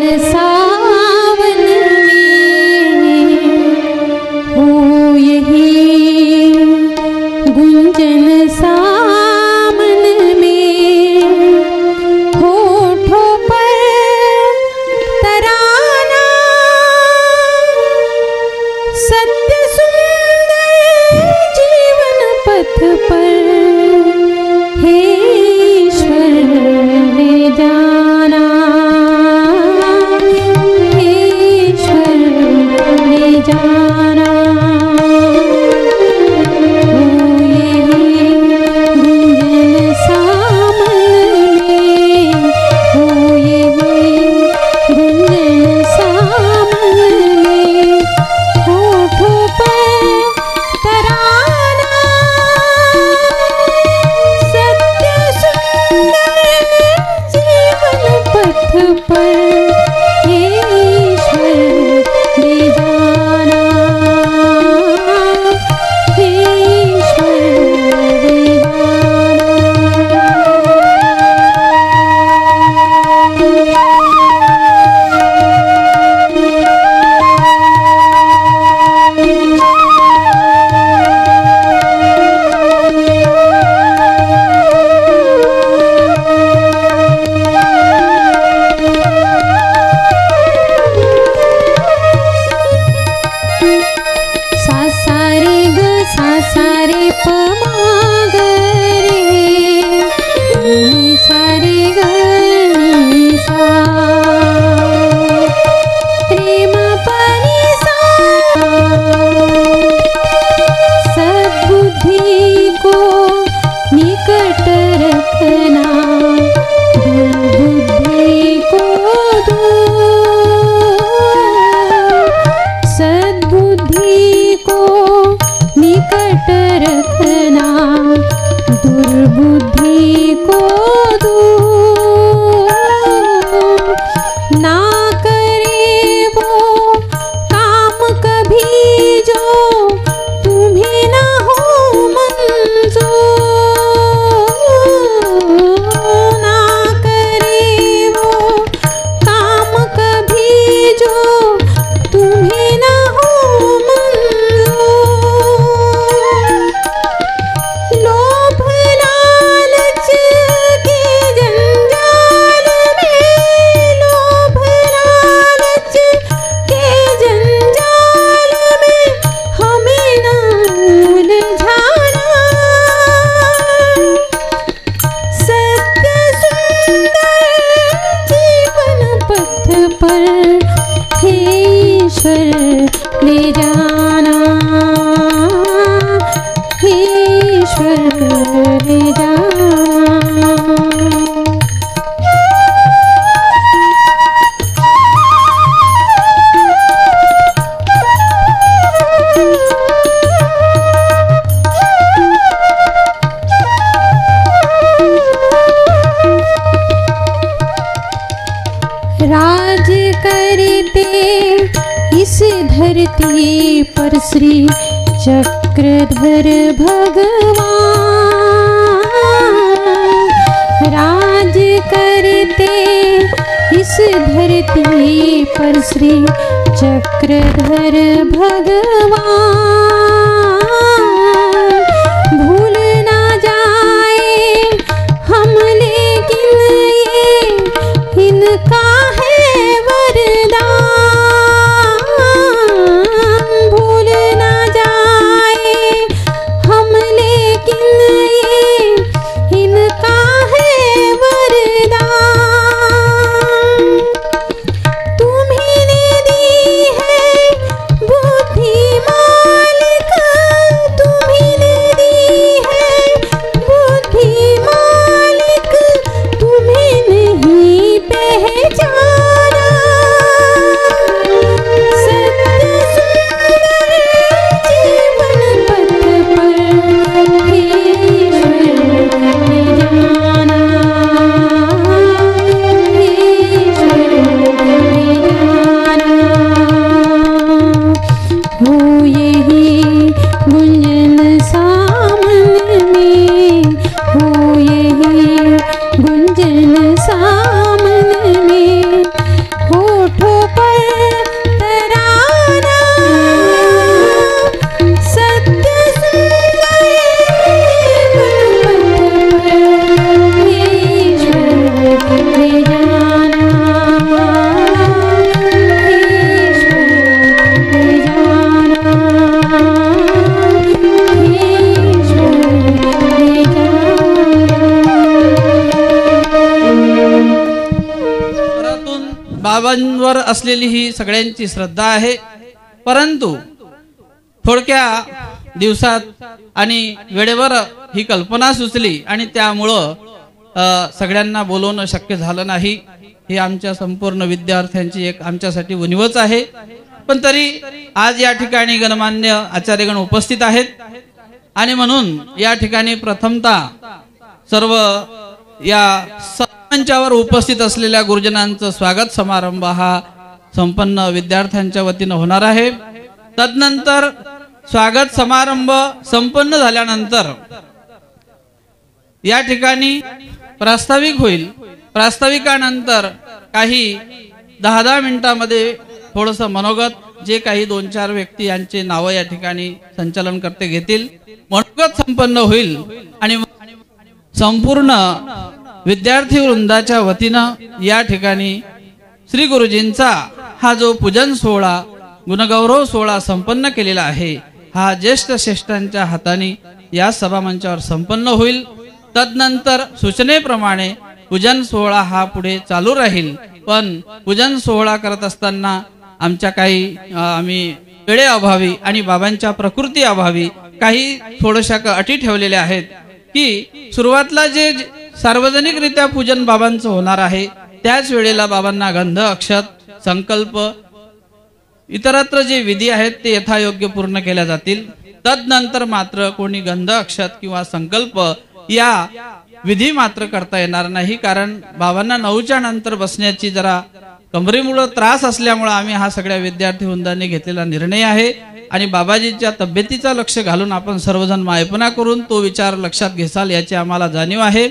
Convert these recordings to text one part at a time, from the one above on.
सावन में हो यही गुंजन सामन में होठों पर तराना सत्य सुंदर जीवन पथ पर हे ईश्वर ले जाना जाना हो यही गुंजन सामन में हो यही गुंजन सामन में होठों पर तराना सत्य सुंदर जीवन पथ पर हे ईश्वर ले जाना दुर्बुद्धि को दूर ना करे वो काम कभी जो तुम्हें ना हो मंजूर ना करे वो काम कभी जो तुम्हें ना हो ले जाना ईश्वर ले जाना। राज करते इस धरती पर श्री चक्रधर भगवान राज करते इस धरती पर श्री चक्रधर भगवान भूल ना जाए हम लेकिन ये इनका है वरदान बुद्धि माल बाबांवर असलेली ही सगळ्यांची श्रद्धा आहे, परंतु थोडक्या दिवसात आणि वेळेवर ही कल्पना सुचली आणि त्यामुळं सगळ्यांना बोलवणं शक्य झालं नाही। ही आमच्या संपूर्ण विद्यार्थ्यांची एक आमच्यासाठी उणीवच आहे, पण तरी आज या ठिकाणी गणमान्य आचार्यगण उपस्थित आहेत आणि म्हणून या ठिकाणी प्रथमतः सर्व या मंचावर उपस्थित असलेल्या गुरुजनांचं स्वागत समारंभ हा संपन्न विद्यार्थ्यांच्या वतीनं होणार आहे। तदनंतर स्वागत समारंभ संपन्न झाल्यानंतर या ठिकाणी प्रास्ताविक होईल। प्रास्ताविकानंतर काही 10-10 मिनिटांमध्ये थोडंसं मनोगत जे काही 2-4 व्यक्ती यांचे नावं या ठिकाणी संचालनकर्ते घेतील, मनोगत संपन्न होईल आणि संपूर्ण विद्यार्थी वृंदाच्या वतीनं या ठिकाणी श्री गुरुजींचा हा जो पूजन सोहळा गुणगौरव सोहळा संपन्न केलेला आहे हा ज्येष्ठ श्रेष्ठांच्या हाताने या सभामंचावर संपन्न होईल। तदनंतर सूचनेप्रमाणे पूजन सोहळा हा पुढे चालू राहील, पण पूजन सोहळा करत असताना आमच्या काही आम्ही वेळेअभावी आणि बाबांच्या प्रकृती अभावी काही थोड्याशा अटी ठेवलेल्या आहेत की सुरुवातला जे सार्वजनिकरित्या पूजन बाबांचं होणार आहे त्याच वेळेला बाबांना गंध अक्षत संकल्प इतरत्र जे विधी आहेत ते यथायोग्य पूर्ण केल्या जातील। तदनंतर मात्र कोणी गंध अक्षत किंवा संकल्प या विधी मात्र करता येणार नाही, कारण बाबांना 9च्या नंतर बसण्याची जरा कमरेमुळे त्रास असल्यामुळे आम्ही हा सगळ्या विद्यार्थी वृंदाने घेतलेला निर्णय आहे आणि बाबाजींच्या तब्येतीचा लक्ष घालून आपण सर्वजण मायपणा करून तो विचार लक्षात घेसाल याची आम्हाला जाणीव आहे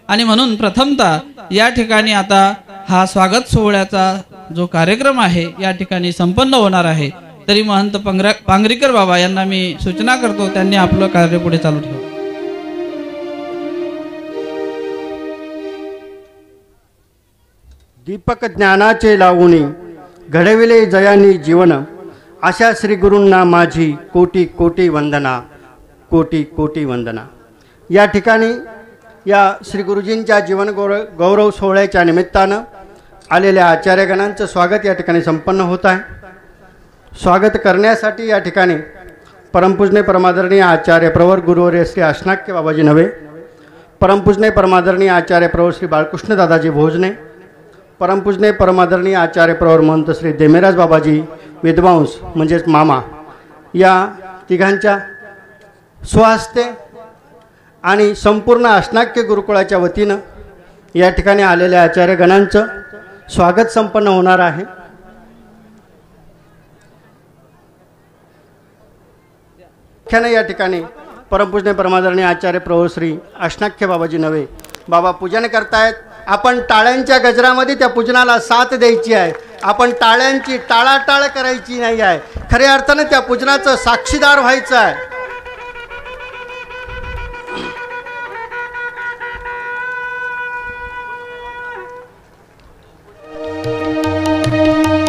आणि म्हणून प्रथमतः या ठिकाणी आता हा स्वागत सोहळ्याचा जो कार्यक्रम आहे या ठिकाणी संपन्न होणार आहे। तरी महंत पांगरीकर बाबा यांना मी सूचना करतो त्यांनी आपलं कार्य पुढे चालू ठेवावं। दीपक ज्ञानाचे लावूनी घडविले जयानी जीवन, अशा श्री गुरूंना माझी कोटी कोटी वंदना, कोटी कोटी वंदना। या ठिकाणी या श्री गुरुजींच्या जीवन गौरव सोहळ्याच्या निमित्तानं आलेल्या आचार्यगणांचं स्वागत या ठिकाणी संपन्न होत आहे। स्वागत करण्यासाठी या ठिकाणी परमपूजनीय परमादरणीय आचार्य प्रवर गुरुवर्य श्री अष्टाक्य बाबाजी नवे, परमपूजनीय परमादरणीय आचार्य प्रवर श्री बाळकृष्ण दादाजी भोजने, परमपूजनीय परमादरणीय आचार्य प्रवर महंत श्री देमेराज बाबाजी विद्वांस म्हणजेच मामा या तिघांच्या स्वहस्ते आणि संपूर्ण अष्टाक्य गुरुकुळाच्या वतीनं या ठिकाणी आलेल्या आचार्यगणांचं स्वागत संपन्न होणार आहे। मुख्याने या ठिकाणी परमपूजनीय परमादरणीय आचार्य प्रवर श्री अष्टाक्य बाबाजी नवे बाबा पूजन करतायत। आपण टाळ्यांच्या गजरामध्ये त्या पूजनाला साथ द्यायची आहे, आपण टाळ्यांची टाळाटाळ करायची नाही आहे, खऱ्या अर्थाने त्या पूजनाचं साक्षीदार व्हायचं आहे।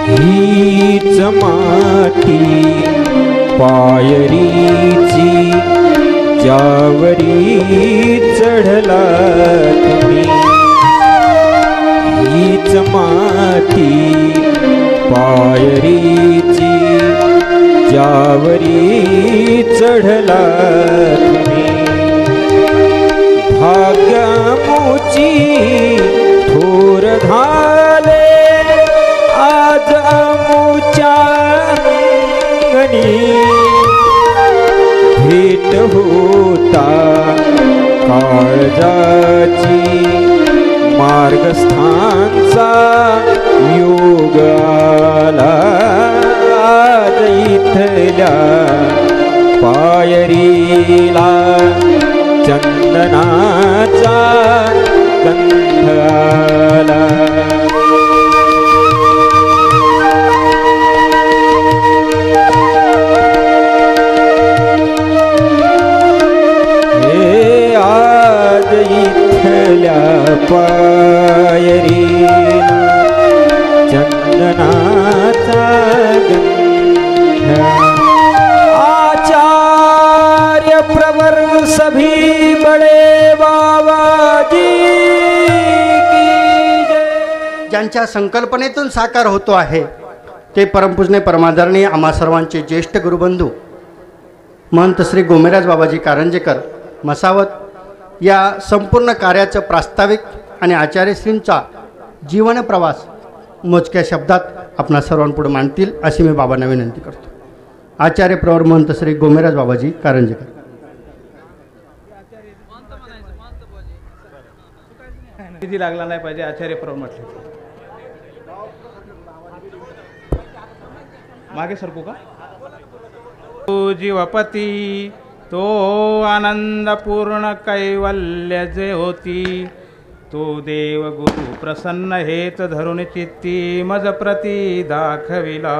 हीच माती पायरीची ज्यावरी चढला तुम्ही, हीच माती पायरीची ज्यावरी चढला तुम्ही, भाग्यमुची थोर झाले आज अमुच्या अंगणी, भेट होता काळजाची मार्गस्थांचा योग आला, आज इथल्या पायरीला चंदनाचा गंध आला। पायरीला चंदनाचा गंध, आचार्य प्रवर सभी बड़े बाबाजी की जय। त्यांच्या संकल्पनेतून साकार होतो आहे ते परमपूजनीय परमादरणीय आम्हा सर्वांचे ज्येष्ठ गुरुबंधू महंत श्री गोमेराज बाबाजी कारंजेकर मसावत या संपूर्ण कार्याचं प्रास्ताविक आणि आचार्यश्रींचा जीवन प्रवास मोजक्या शब्दात आपणा सर्वांपुढे मांडतील अशी मी बाबांना विनंती करतो. आचार्य प्रवर महंत श्री गोमेराज बाबाजी कारंजेकर. किती लागला नाही पाहिजे आचार्य प्रवर म्हटले. मागे सरकू का? तो जीवपती तो आनंद पूर्ण कैवल्य जे होती तो देव गुरु प्रसन्न हेत धरून चित्ती मज प्रती दाखविला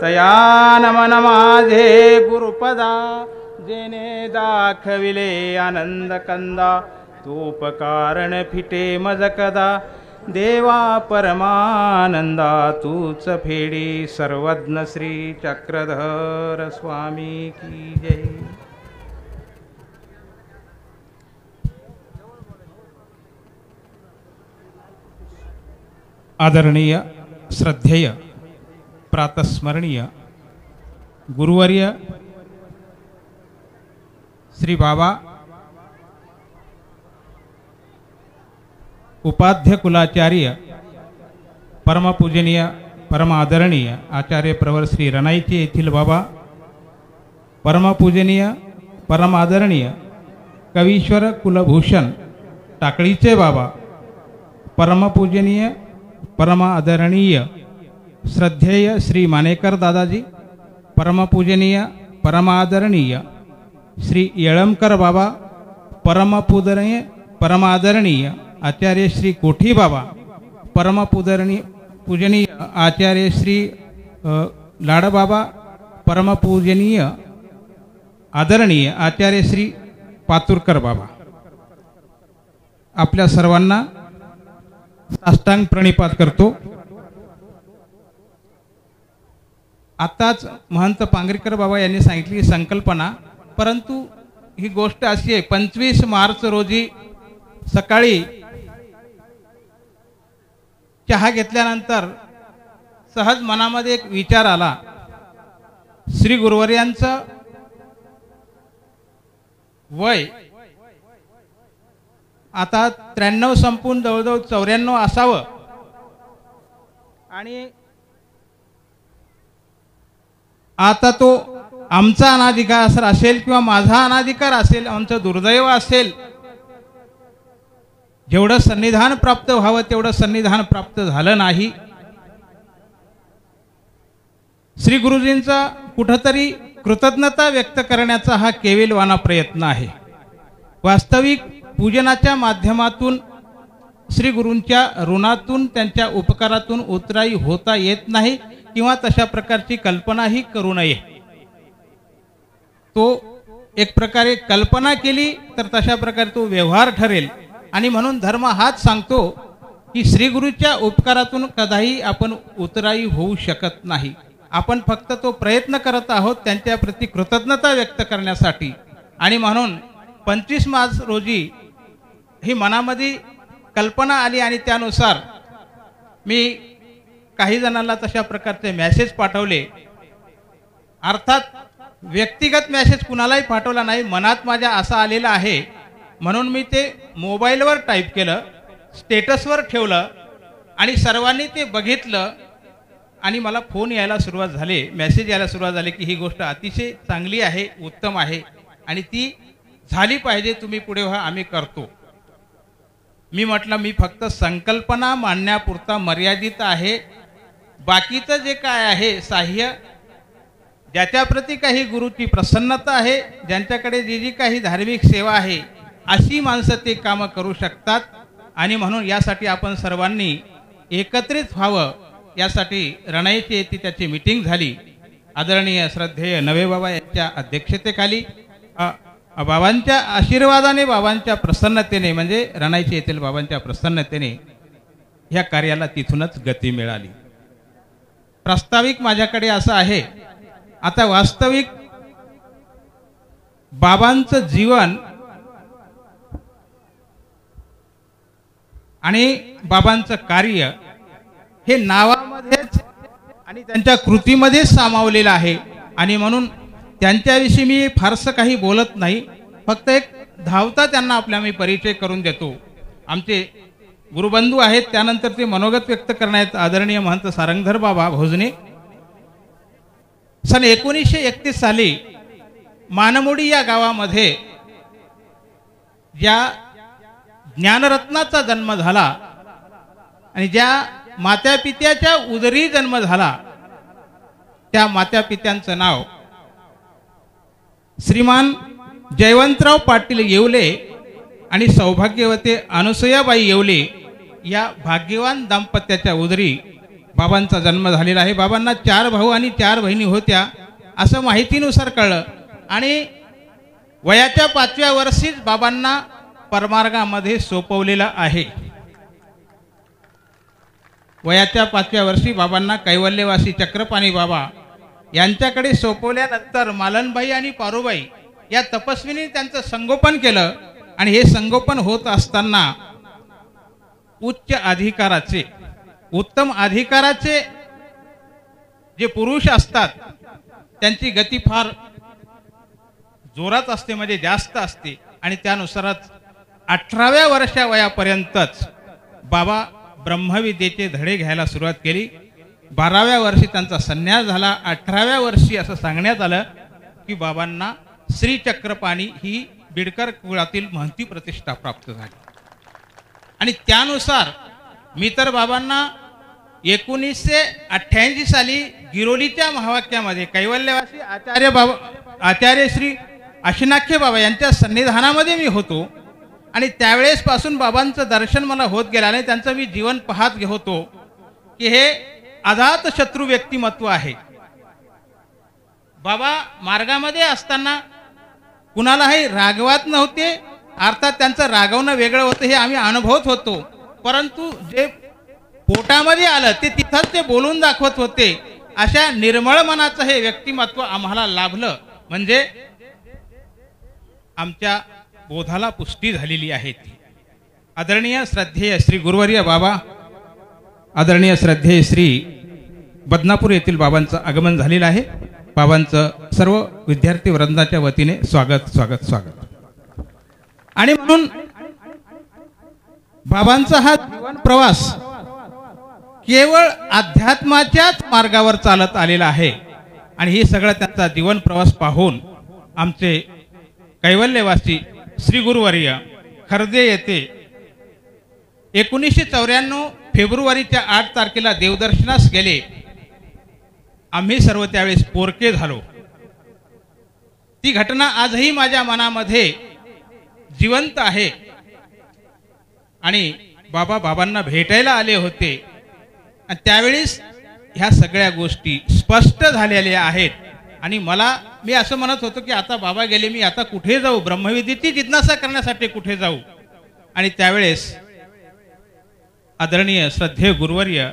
तया नमन माझे गुरुपदा जेने दाखविले आनंद कंदा तोपकारण फिटे मज कदा देवा परमानंदा तूच फेडी सर्वज्ञ श्री चक्रधर स्वामी की जय. आदरणीय श्रद्धेय प्रातस्मरणीय गुरुवर्य श्री बाबा उपाध्य कुलाचार्य परमपूजनीय परम आदरणीय आचार्य प्रवर श्री रणाईचे येथील बाबा, परमपूजनीय परम आदरणीय कवीश्वर कुलभूषण टाकळीचे बाबा, परमपूजनीय परम आदरणीय श्रद्धेय श्री मानेकर दादाजी, परमपूजनीय परमादरणीय श्री येळमकर बाबा, परमपूजनीय परमादरणीय आचार्य श्री कोठी बाबा, परमपूजनीय आचार्य श्री लाडबाबा, परमपूजनीय आदरणीय आचार्य श्री पातुरकर बाबा, आपल्या सर्वांना साष्टांग प्रणिपात करतो. आताच महंत पांगरीकर बाबा यांनी सांगितली संकल्पना, परंतु ही गोष्ट अशी आहे 25 मार्च रोजी सकाळी चहा घेतल्यानंतर सहज मनामध्ये एक विचार आला. श्री गुरुवर्यांचं वय आता 93 संपून जवळजवळ 94 असावं आणि आता तो आमचा अनाधिकार असेल किंवा माझा अनाधिकार असेल, आमचं दुर्दैव असेल, जेवढं सन्निधान प्राप्त व्हावं तेवढं सन्निधान प्राप्त झालं नाही. श्री गुरुजींचा कुठंतरी कृतज्ञता व्यक्त करण्याचा हा केविलवाना प्रयत्न आहे. वास्तविक पूजनाच्या माध्यमातून श्री गुरूंच्या ऋणातून त्यांच्या उपकारातून उतराई होता येत नाही किंवा तशा प्रकारची कल्पनाही करू नये. तो एक प्रकारे कल्पना केली तर तशा प्रकारे तो व्यवहार ठरेल आणि म्हणून धर्म हाच सांगतो की श्री गुरूच्या उपकारातून कदाही आपण उतराई होऊ शकत नाही. आपण फक्त तो प्रयत्न करत आहोत त्यांच्या प्रति कृतज्ञता व्यक्त करण्यासाठी. आणि म्हणून 25 मार्च रोजी ही मनामध्ये कल्पना आली आणि त्यानुसार मी काही जणांना तशा प्रकारचे मेसेज पाठवले. अर्थात व्यक्तिगत मेसेज कुणालाही पाठवला नाही, मनात माझ्या असा आलेला आहे म्हणून मी ते मोबाईलवर टाईप केलं, स्टेटसवर ठेवलं आणि सर्वांनी ते बघितलं आणि मला फोन यायला सुरुवात झाली, मेसेज यायला सुरुवात झाली की ही गोष्ट अतिशय चांगली आहे, उत्तम आहे आणि ती झाली पाहिजे, तुम्ही पुढे व्हा, आम्ही करतो. मी म्हटलं मी फक्त संकल्पना मांडण्यापुरता मर्यादित आहे. बाकीचं जे काय आहे साह्य, ज्याच्या प्रती काही गुरुची प्रसन्नता आहे, ज्यांच्याकडे जी जी काही धार्मिक सेवा आहे अशी माणसं ते कामं करू शकतात. आणि म्हणून यासाठी आपण सर्वांनी एकत्रित व्हावं यासाठी रणाईची येथे त्याची मीटिंग झाली. आदरणीय श्रद्धेय नवे बाबा यांच्या अध्यक्षतेखाली बाबांच्या आशीर्वादाने, बाबांच्या प्रसन्नतेने, म्हणजे रणाईचे येथील बाबांच्या प्रसन्नतेने ह्या कार्याला तिथूनच गती मिळाली. प्रास्ताविक माझ्याकडे असं आहे. आता वास्तविक बाबांचं जीवन आणि बाबांचं कार्य हे नावामध्येच आणि त्यांच्या कृतीमध्येच सामावलेलं आहे आणि म्हणून त्यांच्याविषयी मी फारसं काही बोलत नाही, फक्त एक धावता त्यांना आपल्या मी परिचय करून देतो. आमचे गुरुबंधू आहेत, त्यानंतर ते मनोगत व्यक्त करण्यात आदरणीय महंत सारंगधर बाबा भोजने. सन 1931 साली मानमोडी या गावामध्ये ज्या ज्ञानरत्नाचा जन्म झाला आणि ज्या मात्यापित्याच्या उदरी जन्म झाला त्या मात्यापित्यांचं नाव श्रीमान जयवंतराव पाटील येवले आणि सौभाग्यवती अनुसयाबाई येवले या भाग्यवान दाम्पत्याच्या उदरी बाबांचा जन्म झालेला आहे. बाबांना 4 भाऊ आणि 4 बहिणी होत्या असं माहितीनुसार कळलं आणि वयाच्या 5व्या वर्षीच बाबांना परमार्गामध्ये सोपवलेलं आहे. वयाच्या 5व्या वर्षी बाबांना कैवल्यवासी चक्रपाणी बाबा यांच्याकडे सोपवल्यानंतर मालनबाई आणि पारुबाई या तपस्विनी त्यांचं संगोपन केलं आणि हे संगोपन होत असताना उच्च अधिकाराचे उत्तम अधिकाराचे जे पुरुष असतात त्यांची गती फार जोरात असते, म्हणजे जास्त असते आणि त्यानुसारच 18व्या वर्षा वयापर्यंतच बाबा ब्रह्मविद्येचे धडे घ्यायला सुरुवात केली. 12व्या वर्षी त्यांचा संन्यास झाला. 18व्या वर्षी असं सांगण्यात आलं की बाबांना श्री चक्रपाणी ही बिडकर कुळातील महंती प्रतिष्ठा प्राप्त झाली आणि त्यानुसार मी तर बाबांना 1988 साली गिरोलीच्या महावाक्यामध्ये कैवल्यवासी आचार्य श्री आशिनाख्य बाबा यांच्या सन्निधानामध्ये मी होतो आणि त्यावेळेस पासून बाबांचं दर्शन मला होत गेलं आणि त्यांचं मी जीवन पाहत होतो की हे अजात शत्रू व्यक्तिमत्व आहे. बाबा मार्गामध्ये असताना कुणालाही रागवत नव्हते, अर्थात त्यांचं रागवणं वेगळं होतं हे आम्ही अनुभवत होतो, परंतु जे पोटामध्ये आलं ते तिथंच ते बोलून दाखवत होते. अशा निर्मळ मनाचं हे व्यक्तिमत्व आम्हाला लाभलं म्हणजे आमच्या बोधाला पुष्टी झालेली आहे. आदरणीय श्रद्धेय श्री गुरुवर्य बाबा, आदरणीय श्रद्धेय श्री बदनापूर येथील बाबांचं आगमन झालेलं आहे. बाबांचं सर्व विद्यार्थी वृंदाच्या वतीने स्वागत स्वागत स्वागत. आणि म्हणून बाबांचा हा जीवन प्रवास केवळ अध्यात्माच्याच मार्गावर चालत आलेला आहे आणि हे सगळं त्यांचा जीवन प्रवास पाहून आमचे कैवल्यवासी श्री गुरुवर्य खर्दे येथे 1994 फेब्रुवारीच्या 8 तारखेला देवदर्शनास गेले. आम्ही सर्व त्यावेळेस पोरके झालो. ती घटना आजही माझ्या मनामध्ये जिवंत आहे आणि बाबांना भेटायला आले होते आणि त्यावेळेस ह्या सगळ्या गोष्टी स्पष्ट झालेल्या आहेत आणि मी असं म्हणत होतो की आता बाबा गेले, मी आता कुठे जाऊ, ब्रह्मविद्येची जिज्ञासा करण्यासाठी कुठे जाऊ. आणि त्यावेळेस आदरणीय श्रद्धेय गुरुवर्य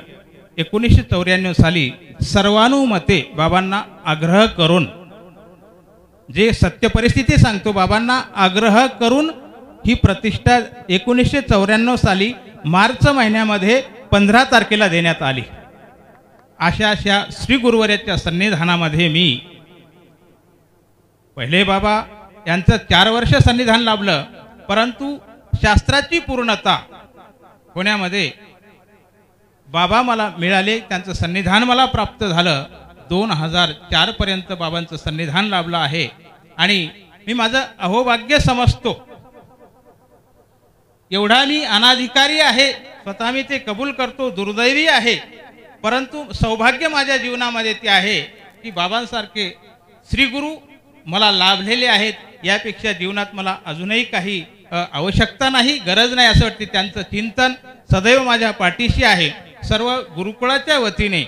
1994 साली सर्वानुमते बाबांना आग्रह करून, जे सत्य परिस्थिती सांगतो, बाबांना आग्रह करून ही प्रतिष्ठा 1994 साली मार्च महिन्यामध्ये 15 तारखेला देण्यात आली. अशा श्री गुरुवर्याच्या सन्निधानामध्ये मी पहिले बाबा यांचं 4 वर्ष सन्निधान लाभलं, परंतु शास्त्राची पूर्णता होण्यामध्ये बाबा मला मिळाले, त्यांचं सन्निधान मला प्राप्त झालं. 2004 पर्यंत बाबांचं सन्निधान लाभलं आहे आणि मी माझं अहोभाग्य समजतो. एवढा मी अनाधिकारी आहे, स्वतः मी ते कबूल करतो, दुर्दैवी आहे, परंतु सौभाग्य माझ्या जीवनामध्ये ते आहे की बाबांसारखे श्री गुरु मला लाभलेले आहेत. यापेक्षा जीवनात मला अजूनही काही आवश्यकता नाही, गरज नाही असं वाटते. त्यांचं चिंतन सदैव माझ्या पाठीशी आहे. सर्व गुरुकुळाच्या वतीने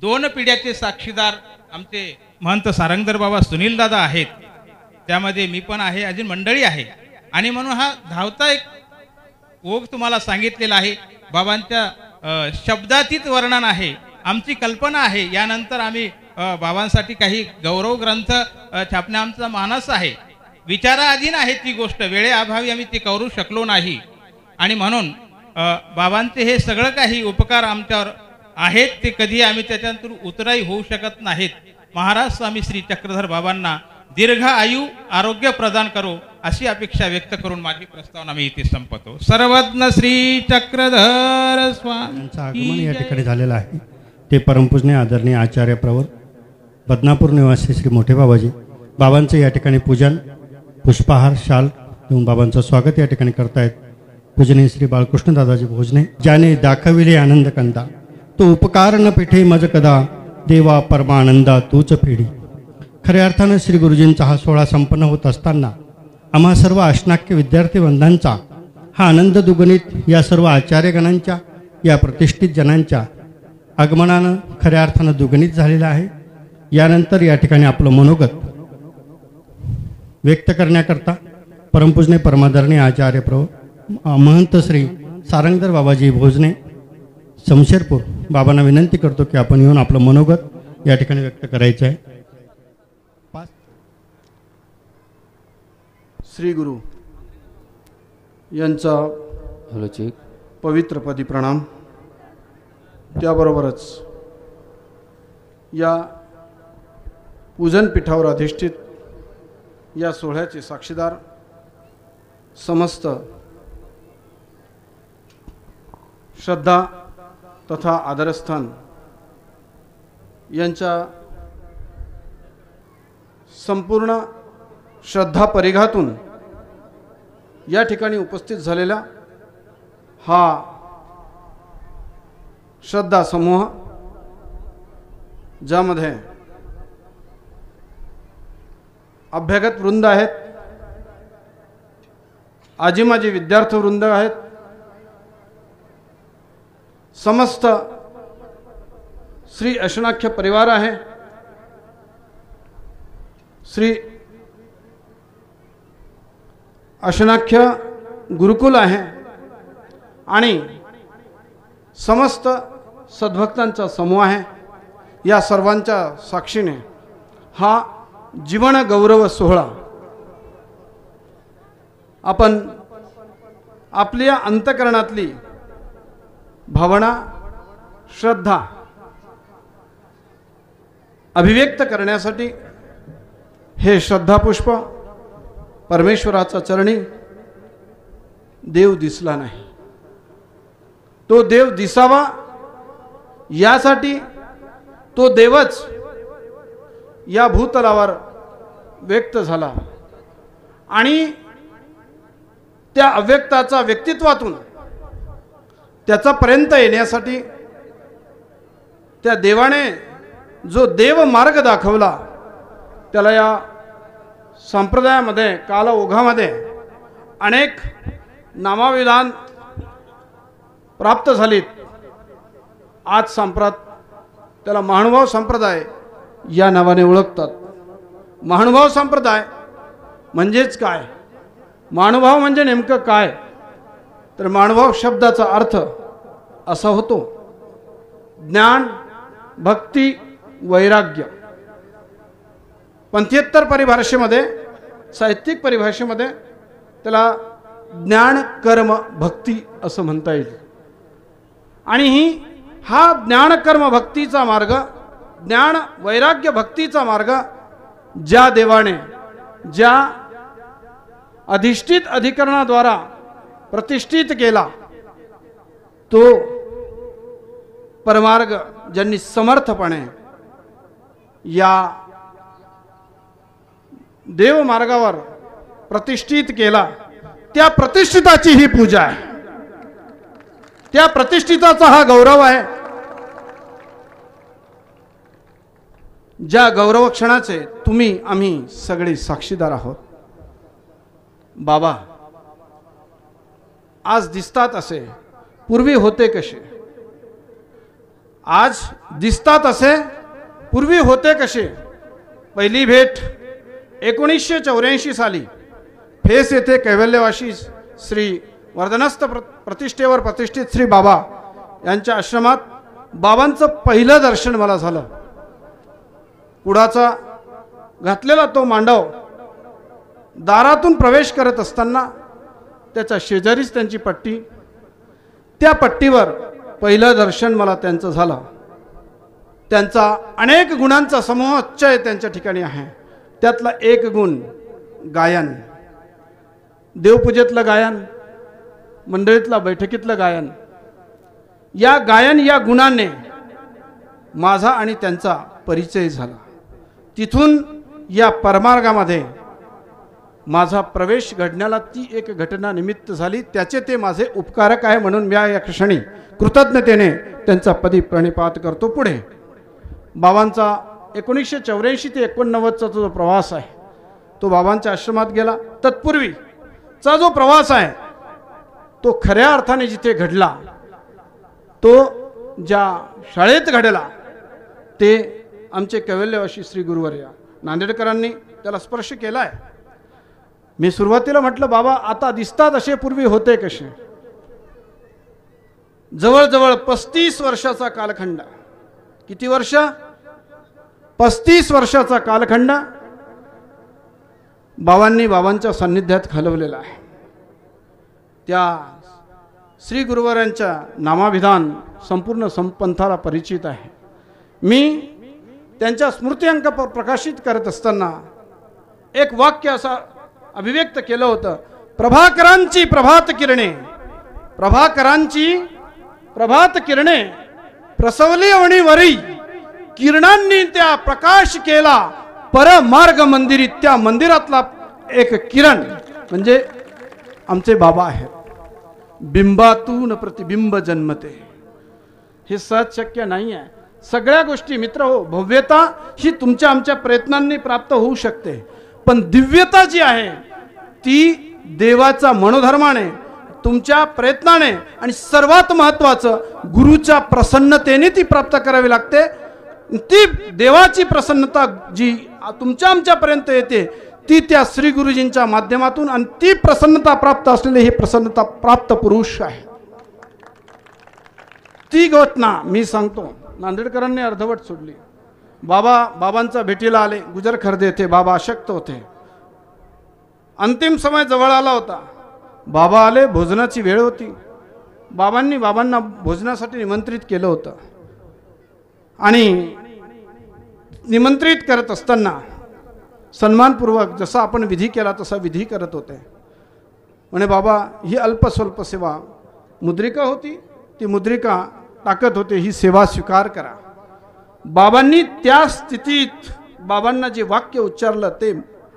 2 पिढ्याचे साक्षीदार आमचे महंत सारंगधर बाबा सुनील दादा आहेत, त्यामध्ये मी पण आहे, अजून मंडळी आहे. आणि म्हणून हा धावता एक ओघ तुम्हाला सांगितलेला आहे. बाबांच्या शब्दातीत वर्णन आहे, आमची कल्पना आहे. यानंतर आम्ही बाबांसाठी काही गौरव ग्रंथ छापण्या आमचा मानस आहे. विचाराधीन आहे ती गोष्ट, वेळेअभावी आम्ही ती करू शकलो नाही. आणि म्हणून बाबांचे हे सगळं काही उपकार आमच्यावर आहेत ते कधी आम्ही त्याच्यातून उतराई होऊ शकत नाहीत. महाराज स्वामी श्री चक्रधर बाबांना दीर्घ आयु आरोग्य प्रदान करो अशी अपेक्षा व्यक्त करून माझी प्रस्तावना मी इथे संपवतो. सर्वज्ञ श्री चक्रधर स्वामी यांचं आगमन या ठिकाणी झालेलं आहे. ते परमपूजनीय आदरणीय आचार्य प्रवर बदनापूर निवासी श्री मोठे बाबाजी बाबांचं या ठिकाणी पूजन पुष्पहार शाल देऊन बाबांचं स्वागत या ठिकाणी करतायत. पूजनीय श्री बाळकृष्ण दादाजी भोजने ज्याने दाखविले आनंद कंदा तो उपकार न पिठे मज कदा देवा परमानंदा तूच फेडी. खऱ्या अर्थानं श्री गुरुजींचा हा सोहळा संपन्न होत असताना आम्हा सर्व अष्टाक्य विद्यार्थी वंदांचा हा आनंद दुगणित या सर्व आचार्यगणांच्या या प्रतिष्ठित जनांच्या आगमनानं खऱ्या अर्थानं दुगणित झालेला आहे. यानंतर या ठिकाणी आपलं मनोगत व्यक्त करण्याकरता परमपूजनीय परमादरणीय आचार्य महंत श्री सारंगधर बाबाजी भोजने शमशेरपूर बाबांना विनंती करतो की आपण येऊन आपलं मनोगत या ठिकाणी व्यक्त करायचं आहे. श्री गुरु यांचा पवित्रपदी प्रणाम. त्याबरोबरच या पूजन पीठावर अधिष्ठित या सोहळ्याचे साक्षीदार समस्त श्रद्धा तथा आदरस्थान यांच्या संपूर्ण श्रद्धा परिघातून या ठिकाणी उपस्थित झालेला हा श्रद्धा समूह ज्यामध्ये अभ्यागत वृंद आहेत, आजी माजी विद्यार्थी वृंद आहेत, समस्त श्री अष्टाक्य परिवार आहे, श्री अष्टाक्य गुरुकुल आहे आणि समस्त सद्भक्तांचा समूह आहे. या सर्वांच्या साक्षीने हा जीवन गौरव सोहळा आपण आपल्या अंतकरणातली भावना श्रद्धा अभिव्यक्त करण्यासाठी हे श्रद्धापुष्प परमेश्वराचा चरणी देव दिसला नाही. तो देव दिसावा यासाठी तो देवच या भूतलावर व्यक्त झाला आणि त्या अव्यक्ताचा व्यक्तित्वातून त्याचापर्यंत येण्यासाठी त्या देवाने जो देव मार्ग दाखवला त्याला या संप्रदायामध्ये कालओघामध्ये अनेक नामाविधान प्राप्त झालीत. आज सांप्रत त्याला महानुभाव संप्रदाय या नावाने ओळखतात. महानुभाव संप्रदाय म्हणजेच काय? महानुभाव म्हणजे नेमकं काय? तर महानुभाव शब्दाचा अर्थ असा होतो ज्ञान भक्ती वैराग्य. पंथेत्तर परिभाषेमध्ये साहित्यिक परिभाषेमध्ये त्याला ज्ञान कर्म भक्ती असं म्हणता येईल. आणि हा ज्ञान कर्म भक्तीचा मार्ग, ज्ञान वैराग्य भक्तीचा मार्ग ज्या देवाने ज्या अधिष्ठित अधिकरणाद्वारा प्रतिष्ठित केला तो परमार्ग ज्यांनी समर्थपणे या देव मार्गावर प्रतिष्ठित केला त्या प्रतिष्ठिताची ही पूजा आहे. त्या प्रतिष्ठिताचा हा गौरव आहे. ज्या गौरव क्षणाचे तुम्ही आम्ही सगळे साक्षीदार आहोत. बाबा आज दिसतात असे पूर्वी होते कसे? आज दिसतात असे पूर्वी होते कसे? पहिली भेट 1984 साली फेस येथे कैवल्यवासी श्री वर्धनस्थ प्रतिष्ठेवर प्रतिष्ठित श्री बाबा यांच्या आश्रमात बाबांचं पहिलं दर्शन मला झालं. कुडाचा घातलेला तो मांडव दारातून प्रवेश करत असताना त्याच्या शेजारीच त्यांची पट्टी त्या पट्टीवर पहिलं दर्शन मला त्यांचं झालं. त्यांचा अनेक गुणांचा समूहचय त्यांच्या ठिकाणी आहे. त्यातला एक गुण गायन, देवपूजेतलं गायन, मंडळीतलं बैठकीतलं गायन. या गायन या गुणाने माझा आणि त्यांचा परिचय झाला. तिथून या परमार्गामध्ये माझा प्रवेश घडण्याला ती एक घटना निमित्त झाली. त्याचे ते माझे उपकारक आहे म्हणून मी या क्षणी कृतज्ञतेने त्यांचा पदी प्रणिपात करतो. पुढे बाबांचा 1984 ते 89चा जो प्रवास आहे तो बाबांच्या आश्रमात गेला. तत्पूर्वीचा जो प्रवास आहे तो खऱ्या अर्थाने जिथे घडला तो ज्या शाळेत घडला ते आमचे कैवल्यवासी श्री गुरुवर्य नांदेडकरांनी त्याला स्पर्श केला आहे. मी सुरुवातीला म्हटलं बाबा आता दिसतात असे पूर्वी होते कसे. जवळजवळ 35 वर्षाचा कालखंड. किती वर्ष? 35 वर्षाचा कालखंड बाबांनी बाबांच्या सान्निध्यात घालवलेला आहे. त्या श्री गुरुवारांच्या नामाभिधान संपूर्ण संपंथाला परिचित आहे. मी त्यांच्या स्मृती अंक प्रकाशित करत असताना एक वाक्य असा अभिव्यक्त केलं होतं. प्रभाकरांची प्रभात किरणे, प्रभाकरांची प्रभात किरणे प्रसवली अवणीवरी, किरणांनी त्या प्रकाश केला परमार्ग मंदिरी. त्या मंदिरातला एक किरण म्हणजे आमचे बाबा आहेत. बिंबातून प्रतिबिंब जन्मते. हे सहज शक्य नाही आहे. सगळ्या गोष्टी मित्र हो, भव्यता ही तुमच्या आमच्या प्रयत्नांनी प्राप्त होऊ शकते, पण दिव्यता जी आहे ती देवाचा मनोधर्माने, तुमच्या प्रयत्नाने आणि सर्वात महत्त्वाचं गुरुच्या प्रसन्नतेने ती प्राप्त करावी लागते. ती देवाची प्रसन्नता जी तुमच्या आमच्यापर्यंत येते ती त्या श्री गुरुजींच्या माध्यमातून, आणि ती प्रसन्नता प्राप्त असलेले हे प्रसन्नता प्राप्त पुरुष आहे. ती घटना मी सांगतो. नांदेडकरांनी अर्धवट सोडली. बाबांचा भेटीला आले गुजर खर्दे येथे. बाबा अशक्त होते. अंतिम समय जवळ आला होता. बाबा आले. भोजनाची वेळ होती. बाबांना भोजनासाठी निमंत्रित केलं होतं आणि निमंत्रित करत असताना सन्मानपूर्वक जसा आपण विधी केला तसा विधी करत होते. म्हणे बाबा ही अल्पस्वल्प सेवा, मुद्रिका होती ती मुद्रिका टाकत होते, ही सेवा स्वीकार करा. बाबांनी त्या स्थितीत बाबांना जे वाक्य उच्चारलं ते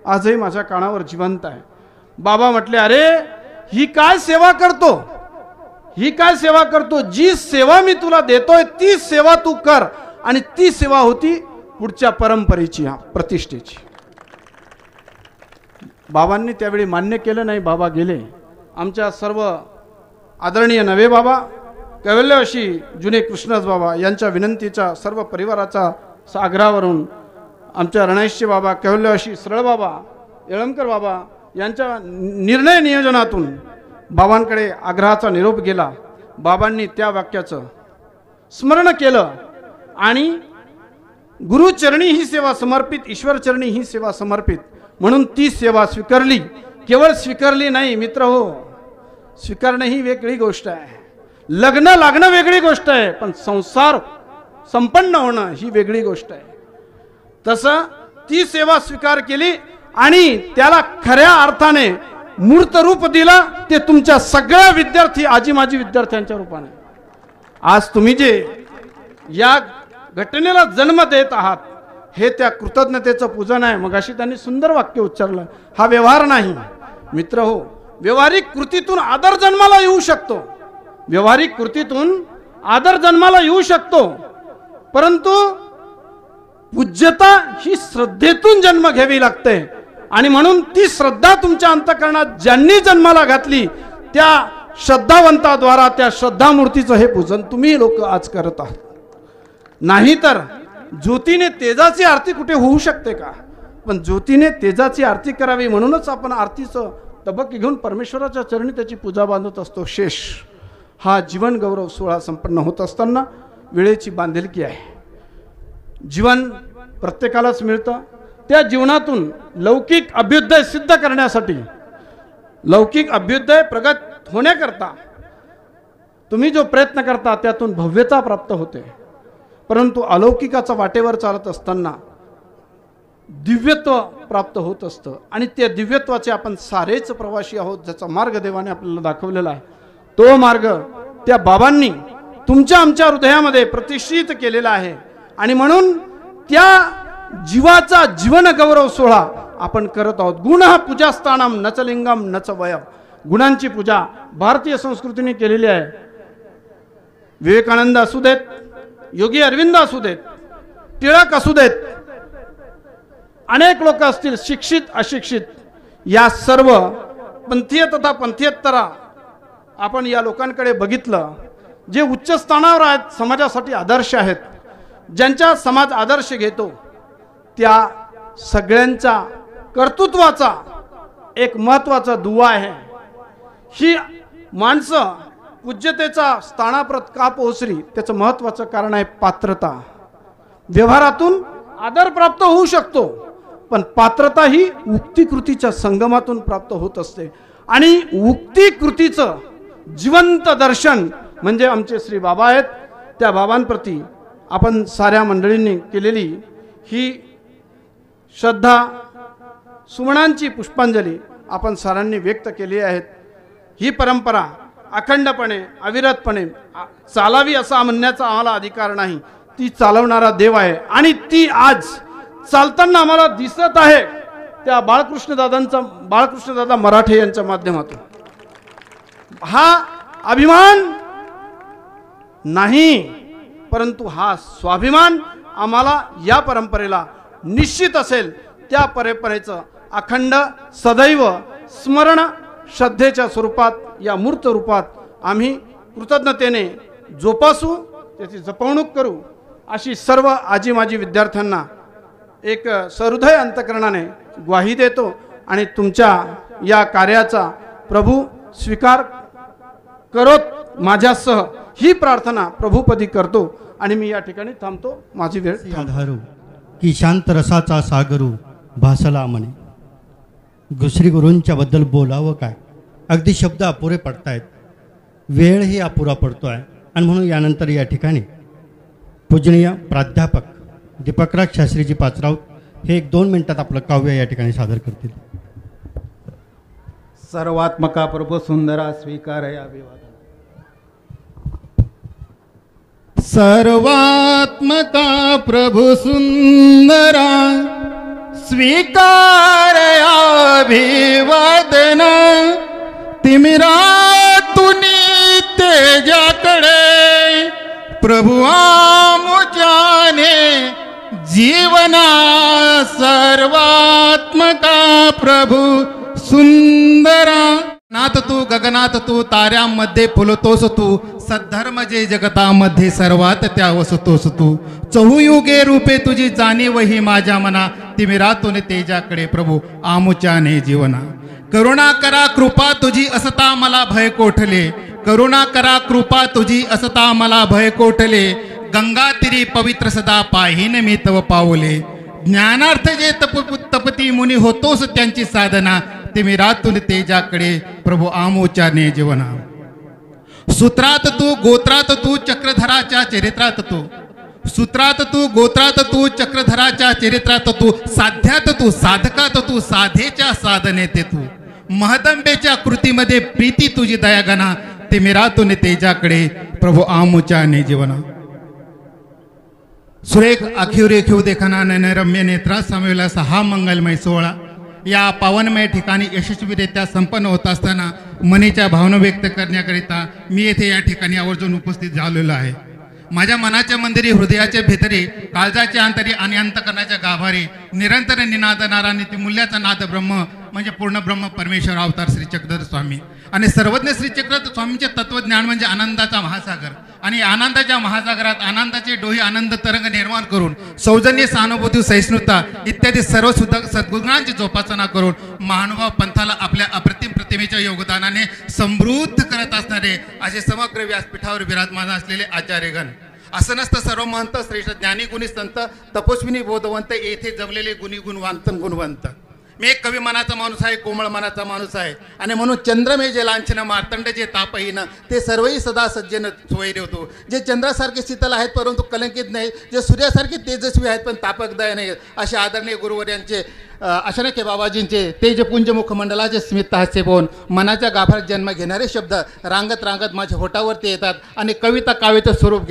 आजही माझ्या कानावर जिवंत आहे. बाबा म्हटले, अरे ही काय सेवा करतो, ही काय सेवा करतो, जी सेवा मी तुला देतोय ती सेवा तू कर. आणि ती सेवा होती पुढच्या परंपरेची, प्रतिष्ठेची. बाबांनी त्यावेळी मान्य केलं नाही. बाबा गेले. आमच्या सर्व आदरणीय नवे बाबा कैवल्यवासी जुने कृष्णदास बाबा यांच्या विनंतीच्या सर्व परिवाराच्या आग्रहावरून आमच्या रणैश्य बाबा कैवल्यवासी सरळ बाबा येळमकर बाबा यांच्या निर्णय नियोजनातून बाबांकडे आग्रहाचा निरोप गेला. बाबांनी त्या वाक्याचं स्मरण केलं आणि गुरुचरणी ही सेवा समर्पित, ईश्वरचरणी ही सेवा समर्पित म्हणून ती सेवा स्वीकारली. केवळ स्वीकारली नाही मित्र हो, स्वीकारणं ही वेगळी गोष्ट आहे, लग्न लागणं वेगळी गोष्ट आहे, पण संसार संपन्न होणं ही वेगळी गोष्ट आहे. तसं ती सेवा स्वीकार केली आणि त्याला खऱ्या अर्थाने मूर्त रूप दिला. ते तुमच्या सगळ्या विद्यार्थी, आजी माजी विद्यार्थ्यांच्या रूपाने आज तुम्ही जे या घटनेला जन्म देत आहात हे त्या कृतज्ञतेचं पूजन आहे. मगाशी त्यांनी सुंदर वाक्य उच्चारलं, हा व्यवहार नाही मित्र हो. व्यवहारिक कृतीतून आदर जन्माला येऊ शकतो, व्यवहारिक कृतीतून आदर जन्माला येऊ शकतो, परंतु पूज्यता ही श्रद्धेतून जन्म घ्यावी लागते. आणि म्हणून ती श्रद्धा तुमच्या अंतःकरणात ज्यांनी जन्माला घातली त्या श्रद्धावंताद्वारा त्या श्रद्धामूर्तीचं हे पूजन तुम्ही लोक आज करत आहात. नाहीतर ज्योतीने तेजाची आरती कुठे होऊ शकते का? पण ज्योतीने तेजाची आरती करावी म्हणूनच आपण आरतीचं तबक घेऊन परमेश्वराच्या चरणी त्याची पूजा बांधत असतो. शेष हा जीवन गौरव सोहळा संपन्न होत असताना वेळेची बांधिलकी आहे. जीवन प्रत्येकालाच मिळतं. त्या जीवनातून लौकिक अभ्युदय सिद्ध करण्यासाठी, लौकिक अभ्युदय प्रगत होण्याकरता तुम्ही जो प्रयत्न करता त्यातून भव्यता प्राप्त होते, परंतु अलौकिकाचा वाटेवर चालत असताना दिव्यत्व प्राप्त होत असतं आणि त्या दिव्यत्वाचे आपण सारेच प्रवासी आहोत, ज्याचा मार्ग देवाने आपल्याला दाखवलेला आहे. तो मार्ग त्या बाबांनी तुमच्या आमच्या हृदयामध्ये प्रतिष्ठित केलेला आहे आणि म्हणून त्या जीवाचा जीवन गौरव सोहळा आपण करत आहोत. गुण पूजास्थानम नच लिंगम नच वय. गुणांची पूजा भारतीय संस्कृतीने केलेली आहे. विवेकानंद असू देत, योगी अरविंद असू देत, टिळक असू देत, अनेक लोक असतील शिक्षित अशिक्षित, या सर्व पंथीय तथा पंथीयेतरा आपण या लोकांकडे बघितलं जे उच्च स्थानावर आहेत, समाजासाठी आदर्श आहेत, ज्यांच्या समाज आदर्श घेतो त्या सगळ्यांचा कर्तृत्वाचा एक महत्त्वाचा दुवा आहे. ही माणसं पूज्यतेचा स्थानाप्रत का पोहोचली त्याचं महत्त्वाचं कारण आहे पात्रता. व्यवहारातून आदर प्राप्त होऊ शकतो, पण पात्रता ही उक्तीकृतीच्या संगमातून प्राप्त होत असते आणि उक्तीकृतीचं जिवंत दर्शन म्हणजे आमचे श्री बाबा आहेत. त्या बाबांप्रती आपण साऱ्या मंडळींनी केलेली ही श्रद्धा सुमनांची पुष्पांजली आपण साऱ्यांनी व्यक्त केली आहेत. ही परंपरा अखंडपणे अविरतपणे चालावी असा म्हणण्याचा आम्हाला अधिकार नाही. ती चालवणारा देव आहे आणि ती आज चालताना आम्हाला दिसत आहे त्या बाळकृष्णदादा मराठे यांच्या माध्यमातून. हा अभिमान नाही, परंतु हा स्वाभिमान आम्हाला या परंपरेला निश्चित असेल. त्या परंपरेचं अखंड सदैव स्मरण श्रद्धेच्या स्वरूपात या मूर्त रूपात आम्ही कृतज्ञतेने जोपासू, त्याची जपवणूक करू अशी सर्व आजी माजी विद्यार्थ्यांना एक सहृदय अंतकरणाने ग्वाही देतो आणि तुमच्या या कार्याचा प्रभू स्वीकार करोत माझ्यासह ही प्रार्थना प्रभूपदी करतो आणि मी या ठिकाणी थांबतो. माझी वेळ आधारू की शांत रसाचा सागरू भासला म्हणे. श्री गुरूंच्या बद्दल बोलावं काय, अगदी शब्द अपुरे पडतायत, वेळही अपुरा पडतो आहे आणि म्हणून यानंतर या ठिकाणी पूजनीय प्राध्यापक दीपकराज शास्त्रीजी पाचराव हे 1-2 मिनिटात आपलं काव्य या ठिकाणी सादर करतील. सर्वात्मका प्रभू सुंदरा स्वीकारया अभिवादन. सर्वात्मका प्रभु सुंदरा स्वीकारया अभिवादन. तिमिरा तुनी तेजाकडे प्रभु आमुच्याने जीवना. सर्वात्मका प्रभु सुंदरा. नाथ तू गगनात तू ताऱ्यांमध्ये फुलतोस तू. सद्धर्म जे जगतामध्ये सर्वात त्या वसतोस तू. चहुयुगे रूपे तुझी जाणीव ही माझ्या मना. तिमिरातून तेजाकडे प्रभू आमुच्याने जीवना. करुणा करा कृपा तुझी असता मला भय कोठले. करुणा करा कृपा तुझी असता मला भय कोठले. गंगा तिरी पवित्र सदा पाहिन मी तव पावले. ज्ञानार्थ जे तपती मुनी होतोस त्यांची साधना. तिमिरातून तेजाकडे प्रभू आमोच्याने जीवना. सूत्रात तू गोत्रात तू चक्रधराच्या चरित्रात तू. सूत्रात तू गोत्रात तू चक्रधराच्या चरित्रात तू. साध्यात तू साधकात तू साधेच्या साधनेत तू. महदंबेच्या कृतीमध्ये प्रीती तुझी दयागना. तिमिरातून तेजाकडे प्रभू आमोच्याने जीवना. सुरेख आखिव रेखीव देखना नैनरम्य नेत्रा सामिवला हा मंगलमय सोहळा या पावनमय ठिकाणी यशस्वीरित्या संपन्न होत असताना मनीच्या भावना व्यक्त करण्याकरिता मी येथे या ठिकाणी आवर्जून उपस्थित झालेलो आहे. माझ्या मनाच्या मंदिरी हृदयाच्या भितरी काळजाच्या अंतरी आणि अंतकरणाच्या गाभारी निरंतर निनादणारा नित्यमूल्याचा नाद ब्रह्म म्हणजे पूर्ण ब्रह्म परमेश्वर अवतार श्री चक्रधर स्वामी. आणि सर्वज्ञ श्री चक्रधर स्वामींचे तत्वज्ञान म्हणजे आनंदाचा महासागर. आणि आनंदाच्या महासागरात आनंदाचे डोही आनंद तरंग निर्माण करून सौजन्य सहानुभूती सहिष्णुता इत्यादी सर्व सद्गुणांची जोपासना करून महानुभाव पंथाला आपल्या अप्रतिम प्रतिमेच्या योगदानाने समृद्ध करत असणारे असे समग्र व्यासपीठावर विराजमान असलेले आचार्यगण. असं नसतं सर्व महंत श्रेष्ठ ज्ञानी गुणी संत तपस्विनी बोधवंत येथे जमलेले गुणी गुणवंत गुणवंत. मी एक कवी मनाचा माणूस आहे, कोमळ मनाचा माणूस आहे, आणि म्हणून चंद्रमे जे लांछन मार्तंड जे तापहीन ते सर्वही सदा सज्जन सोयरे होतो. जे चंद्रासारखे शीतल आहेत परंतु कलंकित नाहीत, जे सूर्यासारखे तेजस्वी आहेत पण तापकदाय नाहीत, असे आदरणीय गुरुवर्यांचे अशनके बाबाजींचे तेजपुंज मुखमंडलाचे स्मित हास्य पाहून मनाच्या गाभाऱ्यात जन्म घेणारे शब्द रांगत रांगत माझ्या होठावरती येतात आणि कविता काव्याचं स्वरूप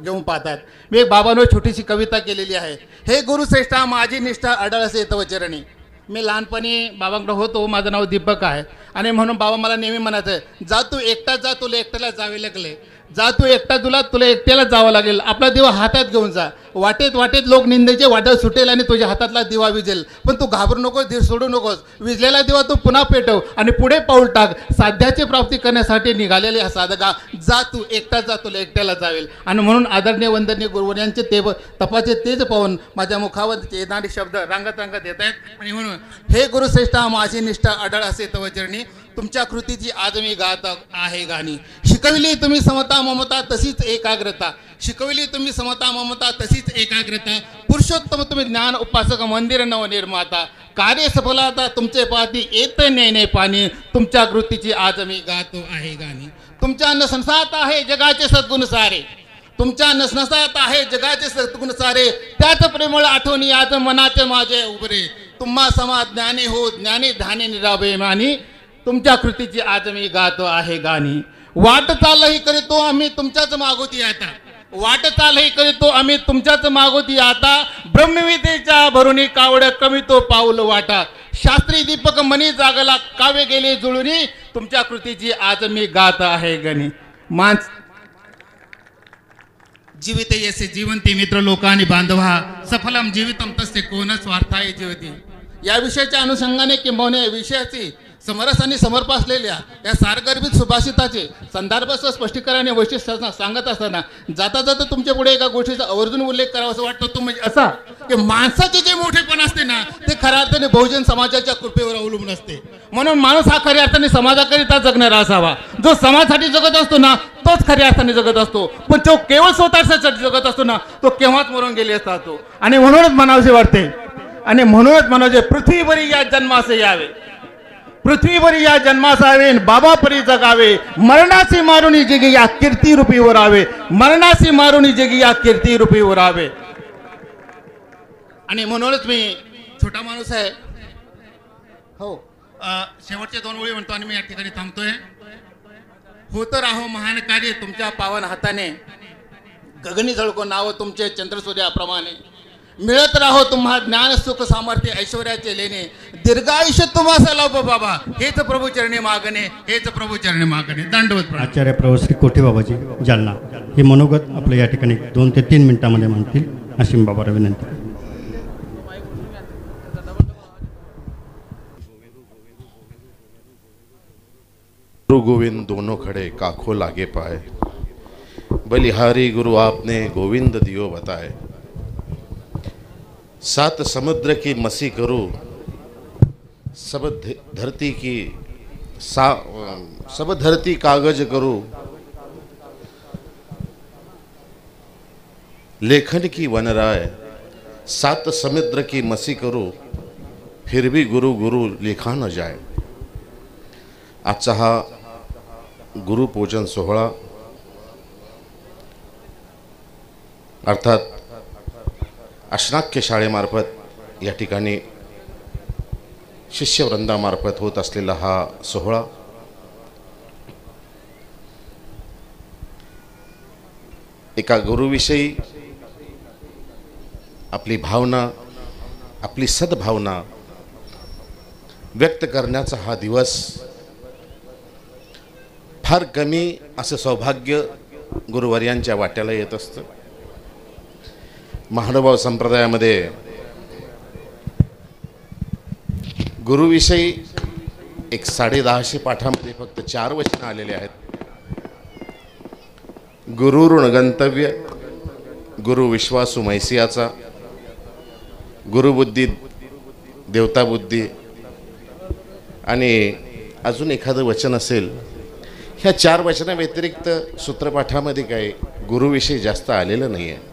घेऊन पाहतात. मी एक बाबांवर छोटीशी कविता केलेली आहे. हे गुरुश्रेष्ठा माझी निष्ठा अडळ असे तव चरणी. मी लहानपणी बाबांकडे होतो, माझं नाव दीपक आहे, आणि म्हणून बाबा मला नेहमी म्हणायचं, जा तू एकटा जा, तुला एकट्याला जावे लागले, जा तू एकटा तुला एकट्याला जावं लागेल, आपला दिवा हातात घेऊन जा, वाटेत वाटेत लोक निंदेचे वाटत सुटेल आणि तुझ्या हातातला दिवा विजेल, पण तू घाबरू नकोस, धीर सोडू नकोस, विजलेला दिवा तू पुन्हा पेटव आणि पुढे पाऊल टाक, साध्याची प्राप्ती करण्यासाठी निघालेले हा साधका, जा तू एकटा जा, तुला एकट्याला जावेल. आणि म्हणून आदरणीय वंदनीय गुरुवर्यांचे तपाचे तेज पाहून माझ्या मुखावर येणारे शब्द रांगत रांगत येत आहेत. आणि म्हणून हे गुरुश्रेष्ठा माझी निष्ठा अडळ असे तव चरणी, तुमच्या कृतीची आज मी गात आहे गाणी. शिकविली तुम्ही समता ममता तशीच एकाग्रता, शिकविली तुम्ही समता ममता तशीच एकाग्रता, पुरुषोत्तम तुम्ही ज्ञान उपासक मंदिर नवनिर्माता, कार्य सफलता तुमचे पाती येत नेणे पाणी, तुमच्या कृतीची आज मी गातो आहे गाणी. तुमच्या नसनसात आहे जगाचे सद्गुण सारे, तुमच्या नसनसात आहे जगाचे सद्गुण सारे, त्याच प्रेमळ आठवणी आज मनाचे माझे उभरे, तुम्हा समा ज्ञानी हो ज्ञानी ध्यानी निरावे मानी, तुमच्या कृतीची आज मी गातो आहे गाणी. वाट चालही करीतो आम्ही तुमच्याच मागोती आता, वाट चालही करीतो आम्ही तुमच्याच मागोती आता, ब्रह्मविद्येच्या भरुणी कावड कमी तो पाऊल वाटा, शास्त्री दीपक मनी जागला कावे गेले जुळुनी, तुमच्या कृतीची आज मी गात आहे गाणी. जीवित यसे जीवंती मित्र लोक आणि बांधवा, सफलम जीवितम तसे कोण स्वार्थाय जीवती. या विषयाच्या अनुषंगाने किंबहुना या विषयाची समरस आणि समर्प असलेल्या या सारगर्भित सुभाषिताचे संदर्भ स्पष्टीकरण आणि वैशिष्ट्य सांगत असताना जाता जाता तुमच्या पुढे एका गोष्टीचा आवर्जून उल्लेख करावा असं वाटतं तो म्हणजे असा की माणसाचे जे मोठेपण असते ना ते खऱ्या अर्थाने बहुजन समाजाच्या कृपेवर अवलंबून असते. म्हणून माणूस हा खऱ्या अर्थाने समाजाकरिता जगणारा असावा. जो समाजासाठी जगत असतो ना तोच खऱ्या अर्थाने जगत असतो, पण जो केवळ स्वतःसाठी जगत असतो ना तो केव्हाच मरून गेले असतो. आणि म्हणूनच म्हणावसे वाटते आणि म्हणूनच म्हणावसे पृथ्वीवरी या जन्मासे यावे, पृथ्वीवरी या जन्मास आवे, बाबा परी जगावे, मरणासी मारुनी जगी या कीर्ती रूपी वरावे, मरणासी मारुनी जगी या कीर्ती रूपी वरावे. आणि म्हणूनच मी छोटा माणूस आहे हो, शेवटचे 2 ओळी म्हणतो आणि मी या ठिकाणी थांबतोय. होत राहो महान कार्य तुमच्या पावन हाताने, गगनी झळको नाव तुमचे चंद्रसूर्याप्रमाणे, मिळत राहो तुम्हा ज्ञान सुख सामर्थ्य ऐश्वर्याचे लेणे, दीर्घायुष्य तुम्हाला लाभो बाबा, हेच प्रभू चरणी मागणे, हेच प्रभू चरणी मागणे. दंडवत. आचार्य प्रभू श्री कोठी बाबाजी जालना हे मनोगत आपलं या ठिकाणी 2 ते 3 मिनिटांमध्ये म्हणतील अशी बाबाला विनंती. गुरु गोविंद दोनों खड़े काखो लागे पाए, बलिहारी गुरु आपने गोविंद दियो बताए, 7 समुद्र की मसी करो, सब धरती की सब धरती कागज करो, लेखन की वनराय 7 समुद्र की मसी करो, फिर भी गुरु गुरु लिखा न जाए. आजचा हा गुरुपूजन सोहळा अर्थात अष्टाक्य शाळेमार्फत या ठिकाणी शिष्यवृंदामार्फत होत असलेला हा सोहळा एका गुरुविषयी आपली भावना, आपली सद्भावना व्यक्त करण्याचा हा दिवस. फार कमी असं सौभाग्य गुरुवर्यांच्या वाट्याला येत असतं. महानुभाव संप्रदायामध्ये गुरुविषयी एक 150 पाठामध्ये फक्त 4 वचनं आलेले आहेत. गुरुऋण गंतव्य, गुरु विश्वासू मैसियाचा, गुरुबुद्धी देवताबुद्धी आणि अजून एखादं वचन असेल. ह्या 4 वचना व्यतिरिक्त सूत्रपाठामध्ये काही गुरुविषयी जास्त आलेलं नाही आहे.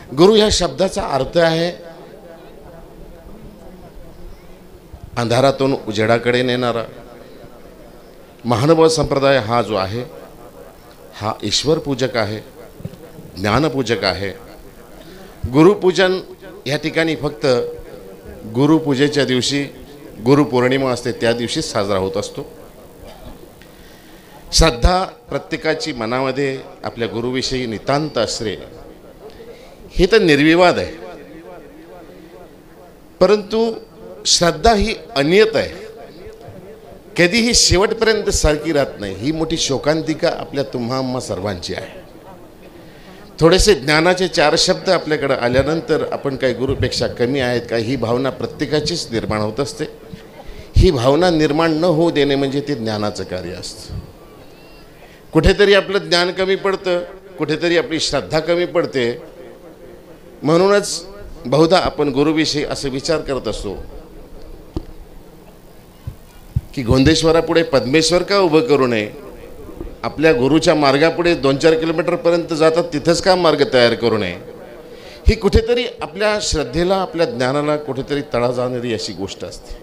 गुरु ह्या शब्दाचा अर्थ आहे अंधारातून उजेडाकडे नेणारा महानुभाव संप्रदाय हा जो आहे हा ईश्वर पूजक आहे, ज्ञानपूजक आहे. गुरुपूजन या ठिकाणी फक्त गुरुपूजेच्या दिवशी, गुरुपौर्णिमा असते त्या दिवशीच साजरा होत असतो. श्रद्धा प्रत्येकाची मनामध्ये आपल्या गुरुविषयी नितांत असणे हे तर निर्विवाद आहे, परंतु श्रद्धा ही अनियत आहे, कधीही शेवटपर्यंत सारखी राहत नाही. ही मोठी शोकांतिका आपल्या तुम्हा सर्वांची आहे. थोडेसे ज्ञानाचे 4 शब्द आपल्याकडे आल्यानंतर आपण काही गुरुपेक्षा कमी आहेत का ही भावना प्रत्येकाचीच निर्माण होत असते. ही भावना निर्माण न होऊ देणे म्हणजे ते ज्ञानाचं कार्य असतं. कुठेतरी आपलं ज्ञान कमी पडतं, कुठेतरी आपली श्रद्धा कमी पडते. म्हणूनच बहुधा आपण गुरुविषयी असं विचार करत असतो की गोंदेश्वरापुढे पद्मेश्वर का उभं करू नये, आपल्या गुरुच्या मार्गापुढे 2-4 किलोमीटरपर्यंत जातात तिथंच का मार्ग तयार करू नये. ही कुठेतरी आपल्या श्रद्धेला, आपल्या ज्ञानाला कुठेतरी तडा जाणारी अशी गोष्ट असते.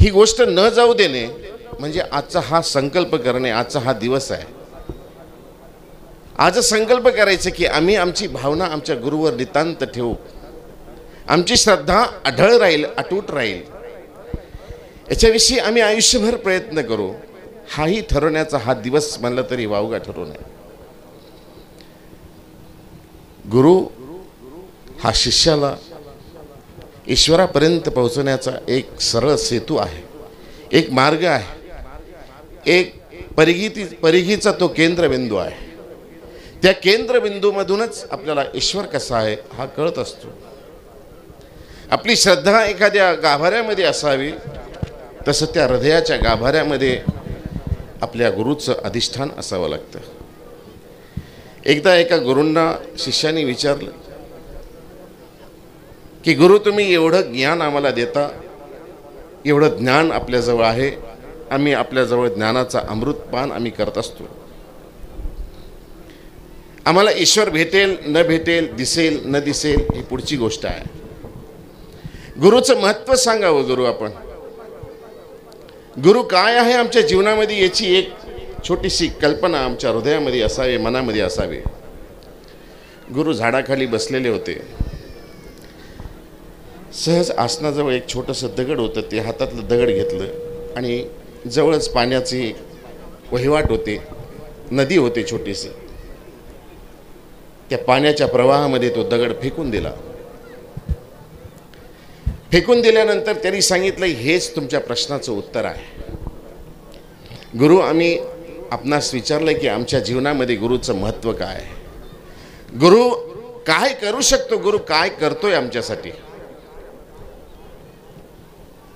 ही गोष्ट न जाऊ देणे म्हणजे आजचा हा संकल्प करणे, आजचा हा दिवस आहे. आज संकल्प करायचं की आम्ही आमची भावना आमच्या गुरुवर नितांत ठेवू, आमची श्रद्धा अढळ राहील, अटूट राहील, याच्याविषयी आम्ही आयुष्यभर प्रयत्न करू. हाही ठरवण्याचा हा दिवस म्हणला तरी वावगा ठरू नये. गुरु हा शिष्याला ईश्वरापर्यंत पोहोचण्याचा एक सरळ सेतू आहे, एक मार्ग आहे, एक परिघीचा तो केंद्रबिंदू आहे. त्या केंद्रबिंदूमधूनच आपल्याला ईश्वर कसा आहे हा कळत असतो. आपली श्रद्धा एखाद्या गाभाऱ्यामध्ये असावी, तसं त्या हृदयाच्या गाभाऱ्यामध्ये आपल्या गुरुचं अधिष्ठान असावं लागतं. एकदा एका गुरूंना शिष्याने विचारलं की गुरु तुम्ही एवढं ज्ञान आम्हाला देता, एवढं ज्ञान आपल्याजवळ आहे, आम्ही आपल्याजवळ ज्ञानाचा अमृतपान आम्ही करत असतो, आम्हाला ईश्वर भेटेल न भेटेल, दिसेल न दिसेल ही पुढची गोष्ट आहे. गुरुचं महत्त्व सांगावं. गुरु आपण गुरु काय आहे आमच्या जीवनामध्ये याची एक छोटीशी कल्पना आमच्या हृदयामध्ये असावी, मनामध्ये असावी. गुरु झाडाखाली बसलेले होते. सहज आसनाजवळ एक छोटंसं दगड होतं. ते हातातलं दगड घेतलं आणि जवळच पाण्याची वहिवाट होते, नदी होते छोटीशी. त्या पाण्याच्या प्रवाहामध्ये तो दगड फेकून दिला. फेकून दिल्यानंतर त्यांनी सांगितलं हेच तुमच्या प्रश्नाचं उत्तर आहे. गुरु आम्ही आपणास विचारलं की आमच्या जीवनामध्ये गुरुचं महत्त्व काय आहे, गुरु काय करू शकतो, गुरु काय करतोय आमच्यासाठी.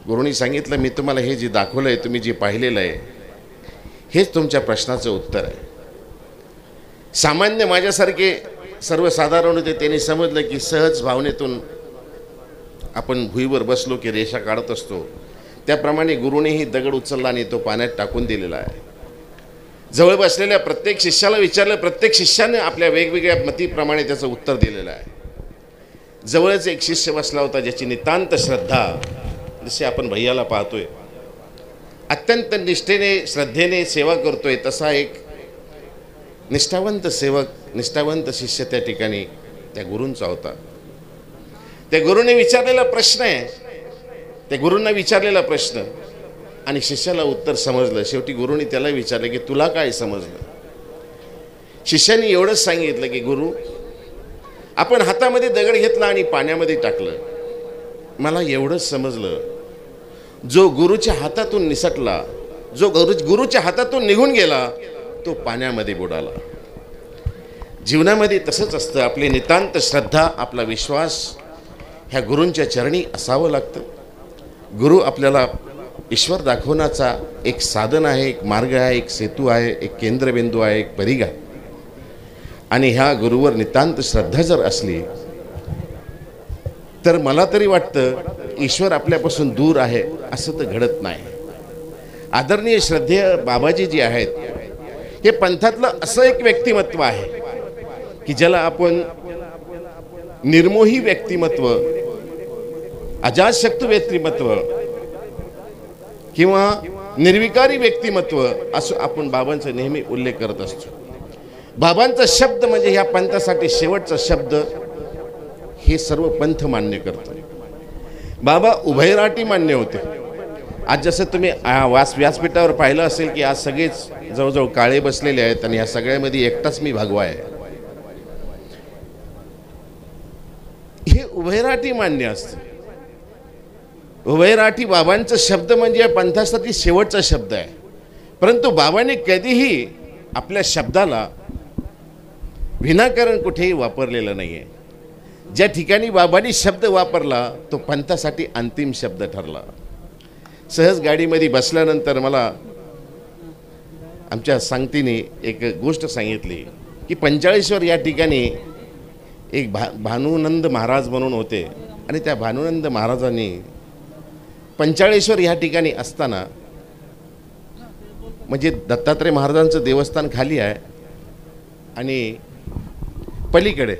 गुरुनी सांगितलं मी तुम्हाला हे जे दाखवलंय, तुम्ही जे पाहिलेलं आहे हेच तुमच्या प्रश्नाचं उत्तर आहे. सामान्य माझ्यासारखे सर्वसाधारण होते, त्यांनी समजलं की सहज भावनेतून आपण भुईवर बसलो की रेषा काढत असतो, त्याप्रमाणे गुरुनेही दगड उचलला आणि तो पाण्यात टाकून दिलेला आहे. जवळ बसलेल्या प्रत्येक शिष्याला विचारलं, प्रत्येक शिष्याने आपल्या वेगवेगळ्या मतीप्रमाणे त्याचं उत्तर दिलेलं आहे. जवळच एक शिष्य बसला होता ज्याची नितांत श्रद्धा, जसे आपण भैयाला पाहतोय, अत्यंत निष्ठेने श्रद्धेने सेवा करतोय, तसा एक निष्ठावंत सेवक, निष्ठावंत शिष्य त्या ठिकाणी त्या गुरूंचा होता. त्या गुरुने विचारलेला प्रश्न आहे, त्या गुरूंना विचारलेला प्रश्न आणि शिष्याला उत्तर समजलं. शेवटी गुरुने त्याला विचारलं की तुला काय समजलं. शिष्याने एवढंच सांगितलं की गुरु आपण हातामध्ये दगड घेतला आणि पाण्यामध्ये टाकलं, मला एवढंच समजलं जो गुरुच्या हातातून निसटला, जो गुरुच्या हातातून निघून गेला तो पाण्यामध्ये बुडाला. जीवनामध्ये तसंच असतं. आपली नितांत श्रद्धा, आपला विश्वास ह्या गुरूंच्या चरणी असावं लागतं. गुरु आपल्याला ईश्वर दाखवण्याचा एक साधन आहे, एक मार्ग आहे, एक सेतू आहे, एक केंद्रबिंदू आहे, एक परिघ आहे. आणि ह्या गुरुवर नितांत श्रद्धा जर असली तर मला तरी वाटतं ईश्वर आपल्यापासून दूर आहे असं तर घडत नाही. आदरणीय श्रद्धेय बाबाजी जे आहेत हे पंथातलं असं एक व्यक्तिमत्व आहे की ज्याला आपण निर्मोही व्यक्तिमत्व, अजातशत्रू व्यक्तिमत्व किंवा निर्विकारी व्यक्तिमत्व असं आपण बाबांचा नेहमी उल्लेख करत असतो. बाबांचा शब्द म्हणजे ह्या पंथासाठी शेवटचा शब्द हे सर्व पंथ मान्य करतो. बाबा उभयराटी मान्य होते. आज जसं तुम्ही व्यासपीठावर पाहिलं असेल की आज सगळेच जवळजवळ काळे बसलेले आहेत आणि ह्या सगळ्यामध्ये एकटाच मी भगवा आहे. हे उभयराटी मान्य असतं. उभयराठी बाबांचा शब्द म्हणजे या पंथासाठी शेवटचा शब्द आहे. परंतु बाबांनी कधीही आपल्या शब्दाला विनाकारण कुठेही वापरलेलं नाही आहे. ज्या ठिकाणी बाबांनी शब्द वापरला तो पंथासाठी अंतिम शब्द ठरला. सहज गाडीमध्ये बसल्यानंतर मला आमच्या सांगतीने एक गोष्ट सांगितली की पंचाळेश्वर या ठिकाणी एक भानुनंद महाराज म्हणून होते आणि त्या भानुनंद महाराजांनी पंचाळेश्वर ह्या ठिकाणी असताना म्हणजे दत्तात्रय महाराजांचं देवस्थान खाली आहे आणि पलीकडे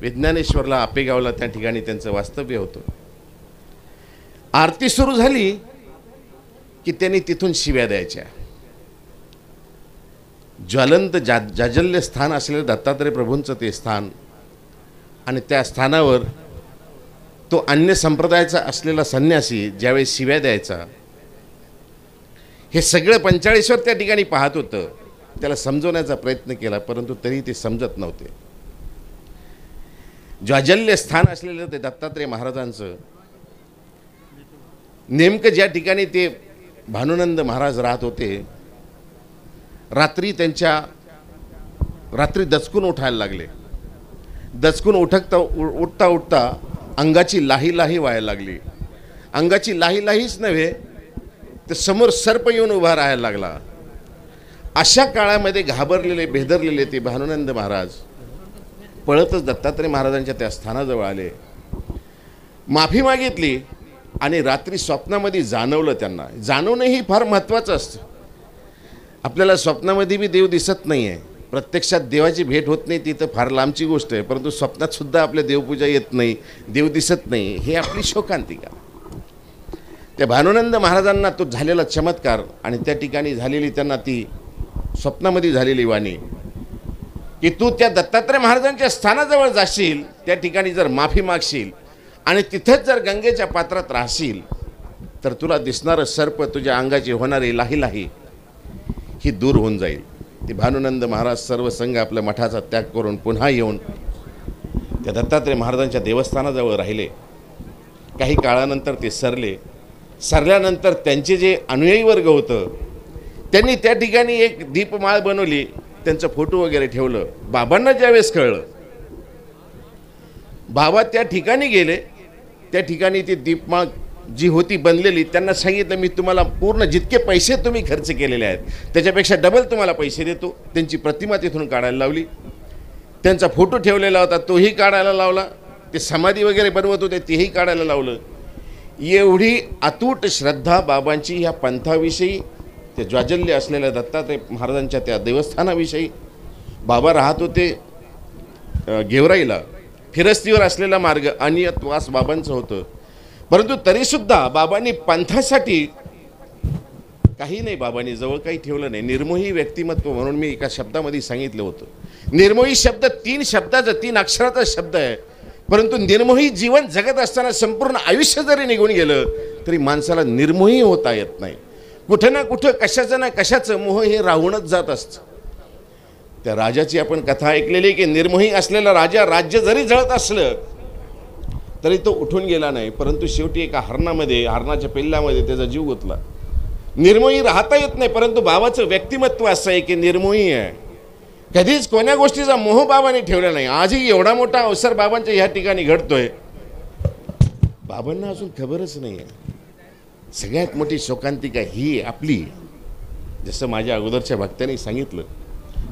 विज्ञानेश्वरला आपेगावला त्या ठिकाणी त्यांचं वास्तव्य होतं. आरती सुरू झाली की त्यांनी तिथून शिव्या द्यायच्या. ज्वलंत जाजल्य स्थान असलेलं दत्तात्रय प्रभूंचं ते स्थान आणि त्या स्थानावर तो अन्य संप्रदायाचा असलेला संन्यासी ज्यावेळी शिव्या द्यायचा हे सगळं पंचाळेश्वर त्या ठिकाणी पाहत होतं. त्याला समजवण्याचा प्रयत्न केला परंतु तरी ते समजत नव्हते. ज्वाजल्य स्थान असलेलं ते दत्तात्रय महाराजांचं नेमकं ज्या ठिकाणी ते भानुनंद महाराज राहत होते रात्री दचकून उठायला लागले. दचकून उठता अंगाची लाही व्हायला लागली. अंगाची लाहीच नव्हे तर समोर सर्प येऊन उभा राहायला लागला. अशा काळामध्ये घाबरलेले भेदरलेले ते भानुनंद महाराज पळतच दत्तात्रय महाराजांच्या त्या स्थानाजवळ आले. माफी मागितली आणि रात्री स्वप्नामध्ये जाणवलं त्यांना. जाणवणं ही फार महत्त्वाचं असतं. आपल्याला स्वप्नामध्ये बी देव दिसत नाही आहे. प्रत्यक्षात देवाची भेट होत नाही ती तर फार लांबची गोष्ट आहे. परंतु स्वप्नात सुद्धा आपल्या देवपूजा येत नाही, देव दिसत नाही, हे आपली शोकांतिका. त्या भानुनंद महाराजांना तो झालेला चमत्कार आणि त्या ठिकाणी झालेली त्यांना ती स्वप्नामध्ये झालेली वाणी की तू त्या दत्तात्रय महाराजांच्या स्थानाजवळ जाशील, त्या ठिकाणी जर माफी मागशील आणि तिथेच जर गंगेच्या पात्रात राहशील तर तुला दिसणारं सर्प तुझ्या अंगाची होणारी लाही ही दूर होऊन जाईल. ते भानुनंद महाराज सर्व संघ आपल्या मठाचा त्याग करून पुन्हा येऊन त्या दत्तात्रय महाराजांच्या देवस्थानाजवळ राहिले. काही काळानंतर ते सरल्यानंतर त्यांचे जे अनुयायी वर्ग होतं त्यांनी त्या ठिकाणी एक दीपमाळ बनवली, त्यांचं फोटो वगैरे ठेवलं. बाबांना ज्यावेळेस कळलं बाबा त्या ठिकाणी गेले. त्या ठिकाणी ती दीपमाळ जी होती बनलेली त्यांना सांगितलं मी तुम्हाला पूर्ण जितके पैसे तुम्ही खर्च केलेले आहेत त्याच्यापेक्षा डबल तुम्हाला पैसे देतो. त्यांची प्रतिमा तिथून काढायला लावली. त्यांचा फोटो ठेवलेला होता तोही काढायला लावला. ते समाधी वगैरे बनवत होते तेही काढायला लावलं. एवढी अतूट श्रद्धा बाबांची ह्या पंथाविषयी, ते ज्वाजल्य असलेल्या दत्तात्रय महाराजांच्या त्या देवस्थानाविषयी. बाबा राहत होते गेवराईला. फिरस्तीवर असलेला मार्ग अनियतवास बाबांचं होतं. परंतु तरीसुद्धा बाबांनी पंथासाठी काही नाही, बाबांनी जवळ काही ठेवलं नाही. निर्मोही व्यक्तिमत्व म्हणून मी एका शब्दामध्ये सांगितलं होतं. निर्मोही शब्द 3 अक्षराचा शब्द आहे. परंतु निर्मोही जीवन जगत असताना संपूर्ण आयुष्य जरी निघून गेलं तरी माणसाला निर्मोही होता येत नाही. कुठं ना कुठं कशाचं ना कशाचं मोह हे राहूनच जात असतं. त्या राजाची आपण कथा ऐकलेली की निर्मोही असलेला राजा राज्य जरी जळत असलं तरी तो उठून गेला नाही. परंतु शेवटी एका हरणाच्या पिल्लामध्ये त्याचा जीव गुंतला. निर्मोही राहता येत नाही. परंतु बाबाचं व्यक्तिमत्व असं आहे की निर्मोही आहे. कधीच कोण्या गोष्टीचा मोह बाबांनी ठेवला नाही. आजही एवढा मोठा अवसर बाबांच्या ह्या ठिकाणी घडतोय, बाबांना अजून खबरच नाही आहे. सगळ्यात मोठी शोकांतिका ही आपली, जसं माझ्या अगोदरच्या भक्तांनी सांगितलं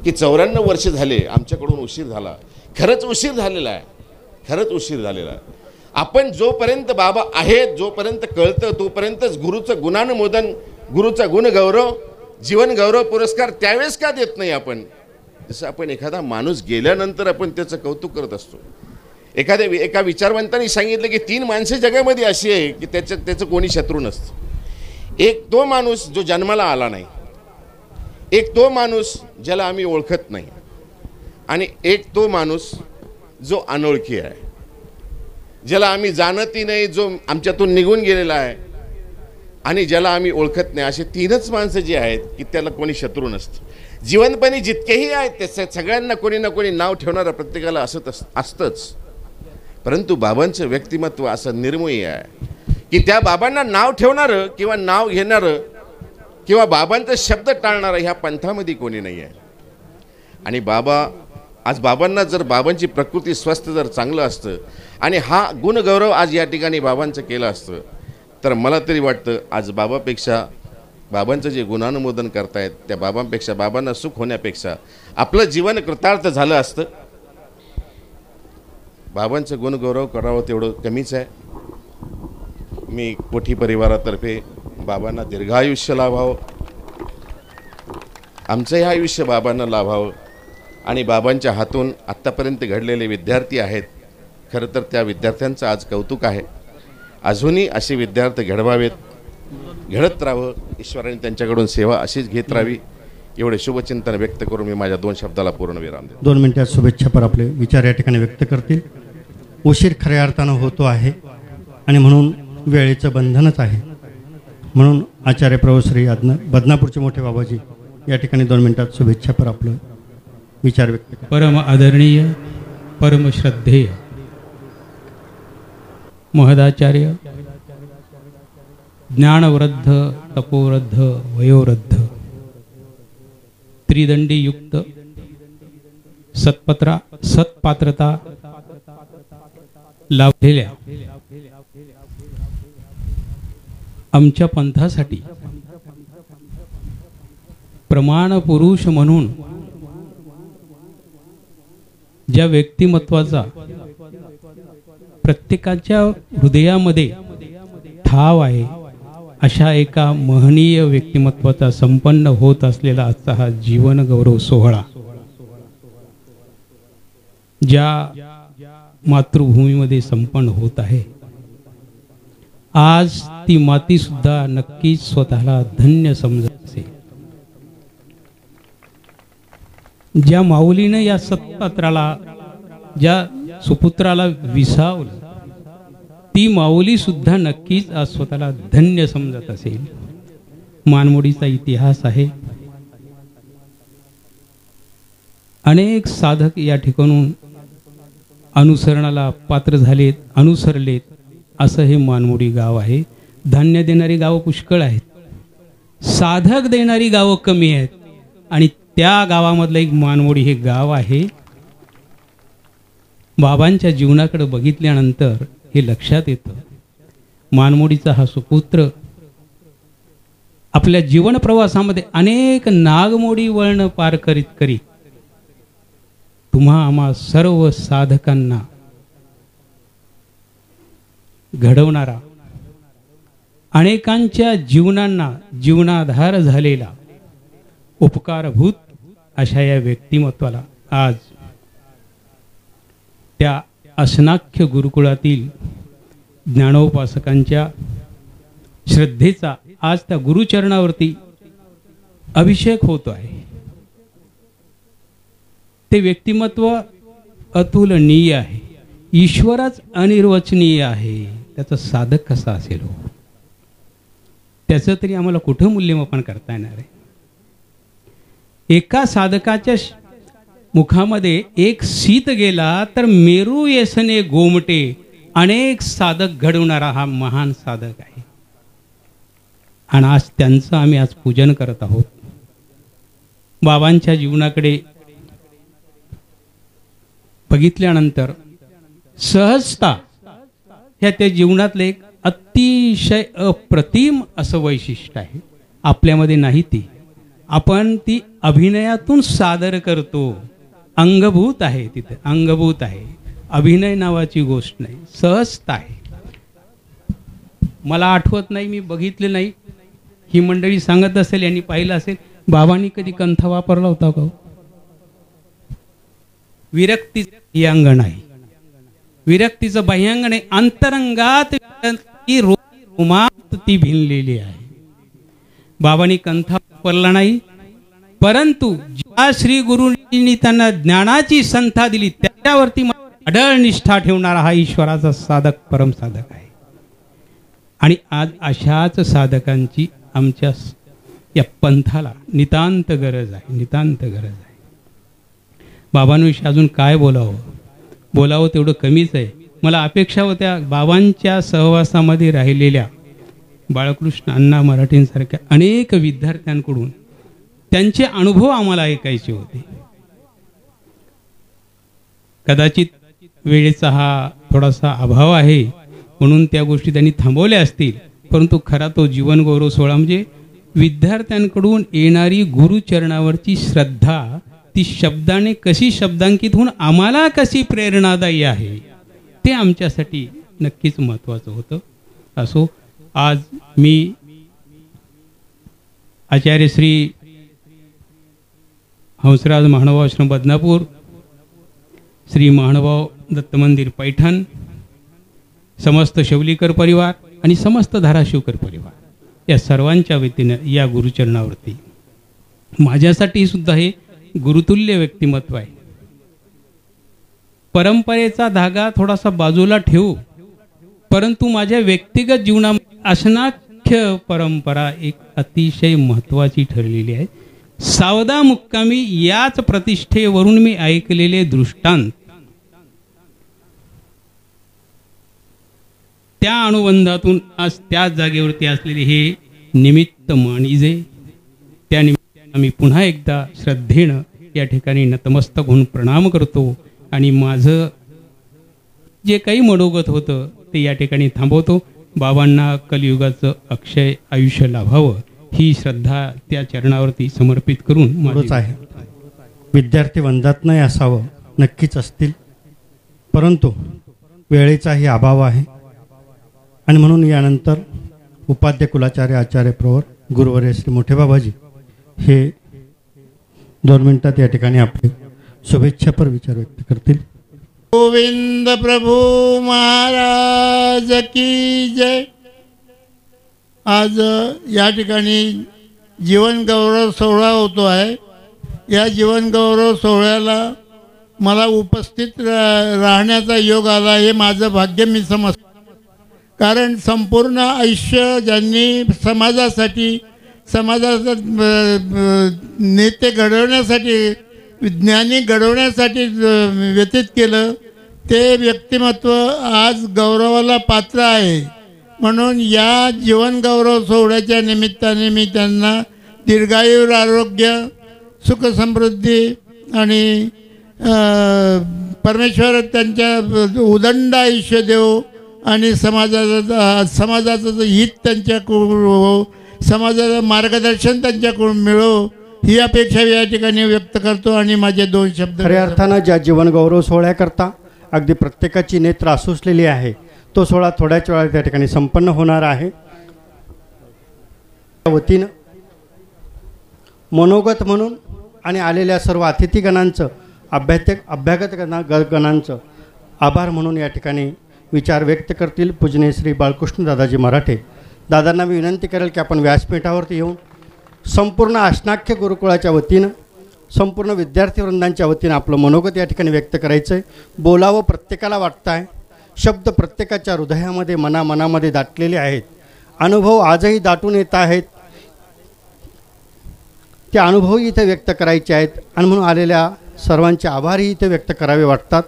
की 94 वर्ष झाले आमच्याकडून उशीर झाला. खरंच उशीर झालेला आहे. आपण जोपर्यंत बाबा आहेत, जोपर्यंत कळतं तोपर्यंतच गुरुचं गुणानुमोदन, गुरुचा गुणगौरव, जीवन गौरव पुरस्कार त्यावेळेस का देत नाही आपण? जसं आपण एखादा माणूस गेल्यानंतर आपण त्याचं कौतुक करत असतो. एका विचारवंतांनी सांगितलं की 3 माणसे जगामध्ये अशी आहे की त्याचं कोणी शत्रू नसतं. एक तो माणूस जो जन्माला आला नाही, एक तो माणूस ज्याला आम्ही ओळखत नाही, आणि एक तो माणूस जो अनोळखी आहे, ज्याला आम्ही जाणतही नाही, जो आमच्यातून निघून गेलेला आहे, आणि ज्याला आम्ही ओळखत नाही. असे तीनच माणसं जी आहेत की त्याला कोणी शत्रू नसतं. जीवनपणी जितकेही आहेत ते सगळ्यांना कोणी ना कोणी नाव ठेवणारं प्रत्येकाला असतंच. परंतु बाबांचं व्यक्तिमत्व असं निर्मोही आहे की त्या बाबांना नाव ठेवणारं किंवा नाव घेणारं किंवा बाबांचा शब्द टाळणारं ह्या पंथामध्ये कोणी नाही आहे. आणि आज बाबांना जर बाबांची प्रकृती स्वस्थ जर चांगलं असतं आणि हा गुणगौरव आज या ठिकाणी बाबांचं केलं असतं, तर मला तरी वाटतं आज बाबांचं जे गुणानुमोदन करतायत त्या बाबांपेक्षा, बाबांना सुख होण्यापेक्षा आपलं जीवन कृतार्थ झालं असतं. बाबांचं गुणगौरव करावं तेवढं कमीच आहे. मी कोठी परिवारातर्फे बाबांना दीर्घायुष्य लाभावं, आमचंही आयुष्य बाबांना लाभावं, आणि बाबांच्या हातून आत्तापर्यंत घडलेले विद्यार्थी आहेत, खरं तर त्या विद्यार्थ्यांचं आज कौतुक आहे. अजूनही असे विद्यार्थी घडवावेत, घडत राहावं, ईश्वराने त्यांच्याकडून सेवा अशीच घेत राहावी, एवढे शुभचिंतन व्यक्त करून मी माझ्या 2 शब्दाला पूर्ण विराम देतो. 2 मिनिटात शुभेच्छापर आपले विचार या ठिकाणी व्यक्त करतील. उशीर खऱ्या अर्थानं होतो आहे आणि म्हणून वेळेचं बंधनच आहे. म्हणून आचार्य प्रभुश्री बदनापूरचे मोठे बाबाजी या ठिकाणी 2 मिनिटात शुभेच्छापर आपलं विचार व्यक्त करा. परम आदरणीय, परम श्रद्धेय महदाचार्य, ज्ञानवृद्ध, तपोवृद्ध, वयोवृद्ध, त्रिदंडी युक्त, सत्पात्रता लाभलेल्या आमच्या पंथासाठी प्रमाण पुरुष म्हणून ज्या व्यक्तिमत्वाचा प्रत्येकाच्या हृदयामध्ये ठाव आहे, अशा एका महनीय व्यक्तिमत्वाचा संपन्न होत असलेला आजचा हा जीवन गौरव सोहळा ज्या मातृभूमीमध्ये संपन्न होत आहे, आज ती माती सुद्धा नक्कीच स्वतःला धन्य समजत असेल. ज्या माऊलीनं या सत्पात्राला, ज्या सुपुत्राला विसावलं, ती माऊली सुद्धा नक्कीच आज स्वतःला धन्य समजत असेल. मानमोडीचा इतिहास आहे. अनेक साधक या ठिकाणून अनुसरणाला पात्र झालेत, अनुसरलेत, असं हे मानमोडी गाव आहे. धान्य देणारी गावं पुष्कळ आहेत, साधक देणारी गावं कमी आहेत, आणि त्या गावामधलं एक मानमोडी हे गाव आहे. बाबांच्या जीवनाकडे बघितल्यानंतर हे लक्षात येतं, मानमोडीचा हा सुपुत्र आपल्या जीवन प्रवासामध्ये अनेक नागमोडी वळण पार करीत करीत तुम्हा आम्हा सर्व साधकांना घडवणारा, अनेकांच्या जीवनांना जीवनाधार झालेला उपकारभूत अशा या व्यक्तिमत्वाला आज त्या असनाख्य गुरुकुळातील ज्ञानोपासकांच्या श्रद्धेचा आज त्या गुरुचरणावरती अभिषेक होतो आहे. ते व्यक्तिमत्व अतुलनीय आहे, ईश्वरच अनिर्वचनीय आहे. त्याचा साधक कसा असेल हो, त्याचं तरी आम्हाला कुठं मूल्यमापन करता येणार आहे. एका साधकाच्या मुखामध्ये एक शीत गेला तर मेरू येसने गोमटे, अनेक साधक घडवणारा हा महान साधक आहे. आणि आज त्यांचं आम्ही आज पूजन करत आहोत. बाबांच्या जीवनाकडे बघितल्यानंतर सहजता ह्या त्या जीवनातलं एक अतिशय अप्रतिम असं वैशिष्ट्य आहे. आपल्यामध्ये नाही ती, आपण ती अभिनयातून सादर करतो. अंगभूत आहे, तिथे अंगभूत आहे, अभिनय नावाची गोष्ट नाही, सहजता आहे. मला आठवत नाही, मी बघितले नाही, ही मंडळी सांगत असेल, यांनी पाहिलं असेल, बाबांनी कधी कंठ वापरला होता का? विरक्ती ही अंगण आहे, विरक्तीचं बाह्यांगण आहे, अंतरंगात ती रोमात ती भिनलेली आहे. बाबांनी कंथा वापरला नाही, परंतु ज्या श्री गुरुंनी त्यांना ज्ञानाची संथा दिली त्याच्यावरती अढळ निष्ठा ठेवणारा हा ईश्वराचा साधक परम साधक आहे. आणि आज अशाच साधकांची आमच्या या पंथाला नितांत गरज आहे, नितांत गरज आहे. बाबांविषयी अजून काय बोलावं तेवढं कमीच आहे. मला अपेक्षा होत्या बाबांच्या सहवासामध्ये राहिलेल्या बाळकृष्ण अण्णा मराठेंसारख्या अनेक विद्यार्थ्यांकडून त्यांचे अनुभव आम्हाला ऐकायचे होते. कदाचित वेळेचा हा थोडासा अभाव आहे म्हणून त्या गोष्टी त्यांनी थांबवल्या असतील, परंतु खरा तो जीवनगौरव सोहळा म्हणजे विद्यार्थ्यांकडून येणारी गुरुचरणावरची श्रद्धा ती शब्दाने कशी शब्दांकित होऊन आम्हाला कशी प्रेरणादायी आहे ते आमच्यासाठी नक्कीच महत्त्वाचं होतं. असो, आज मी आचार्य श्री हंसराज महानुभाव आश्रम बदनापूर, श्री महानुभाव दत्त मंदिर पैठण, समस्त शवलीकर परिवार आणि समस्त धाराशिवकर परिवार या सर्वांच्या वतीनं या गुरुचरणावरती माझ्यासाठी सुद्धा हे गुरुतुल्य व्यक्तिमत्व आहे. परंपरेचा धागा थोडासा बाजूला ठेवू, परंतु माझ्या व्यक्तिगत जीवनामध्ये असंख्य परंपरा एक अतिशय महत्त्वाची ठरलेली आहे. सावदा मुक्कामी याच प्रतिष्ठेवरून मी ऐकलेले दृष्टांत, त्या अनुबंधातून आज त्याच जागेवरती असलेले हे निमित्त मानिजे, त्या निमित्ताने आम्ही पुन्हा एकदा श्रद्धेनं या ठिकाणी नतमस्तक होऊन प्रणाम करतो आणि माझं जे काही मनोगत होतं ते या ठिकाणी थांबवतो. बाबांना कलियुगाचं अक्षय आयुष्य लाभावं ही श्रद्धा त्या चरणावरती समर्पित करून माझंच आहे. विद्यार्थी वंदात नाही असावं, नक्कीच असतील, परंतु वेळेचाही अभाव आहे आणि म्हणून यानंतर उपाध्याय कुलाचार्य आचार्य प्रवर गुरुवर्य श्री मोठे बाबाजी हे 2 मिनिटात या ठिकाणी आपले शुभेच्छापर विचार व्यक्त करतील. गोविंद प्रभु महाराज की जय. आज या ठिकाणी जीवनगौरव सोहळा होतो आहे. या जीवनगौरव सोहळ्याला मला उपस्थित राहण्याचा योग आला, हे माझं भाग्य मी समजतो. कारण संपूर्ण आयुष्य ज्यांनी समाजासाठी, समाजाचा नेते घडवण्यासाठी, ज्ञानी घडवण्यासाठी व्यतीत केलं, ते व्यक्तिमत्व आज गौरवाला पात्र आहे. म्हणून या जीवनगौरव सोहळ्याच्या निमित्ताने मी त्यांना दीर्घायू, आरोग्य, सुख समृद्धी आणि परमेश्वर त्यांच्या उदंड आयुष्य देव आणि समाजाचं हित त्यांच्याकडून, समाजाचं मार्गदर्शन त्यांच्याकडून मिळो ही अपेक्षा या ठिकाणी व्यक्त करतो. आणि माझे 2 शब्द. खऱ्या अर्थानं ज्या जीवनगौरव सोहळ्याकरता अगदी प्रत्येकाची नेत्र आसुसलेली आहे, तो सोहळा थोड्याच वेळात त्या ठिकाणी संपन्न होणार आहे. वतीनं मनोगत म्हणून आणि आलेल्या सर्व अतिथीगणांचं, अभ्यागत गणांचं आभार म्हणून या ठिकाणी विचार व्यक्त करतील पूजनीय श्री बाळकृष्ण दादाजी मराठे. दादांना मी विनंती करेल की आपण व्यासपीठावरती येऊन संपूर्ण आष्णाख्य गुरुकुळाच्या वतीनं, संपूर्ण विद्यार्थीवृंदांच्या वतीनं आपलं मनोगत या ठिकाणी व्यक्त करायचं आहे. बोलावं प्रत्येकाला वाटतं आहे, शब्द प्रत्येकाच्या हृदयामध्ये मनामध्ये दाटलेले आहेत, अनुभव आजही दाटून येत आहेत, ते अनुभवही इथे व्यक्त करायचे आहेत आणि म्हणून आलेल्या सर्वांचे आभारही इथे व्यक्त करावे वाटतात.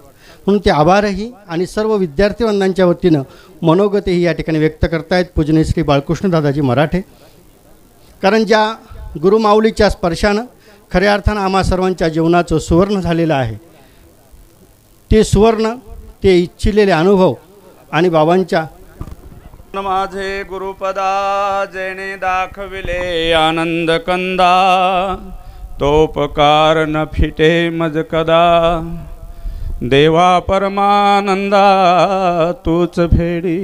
म्हणून ते आभारही आणि सर्व विद्यार्थीवृंदांच्या वतीनं मनोगतही या ठिकाणी व्यक्त करतायत पूजनीय श्री बाळकृष्ण दादाजी मराठे. कारण ज्या गुरुमाऊलीच्या स्पर्शानं खऱ्या अर्थानं आम्हा सर्वांच्या जीवनाचं सुवर्ण झालेलं आहे, ते सुवर्ण, ते इच्छिलेले अनुभव आणि बाबांच्या माझे गुरुपदा जेणे दाखविले आनंद कंदा, तोपकार न फिटे मज कदा, देवा परमानंदा तूच फेडी,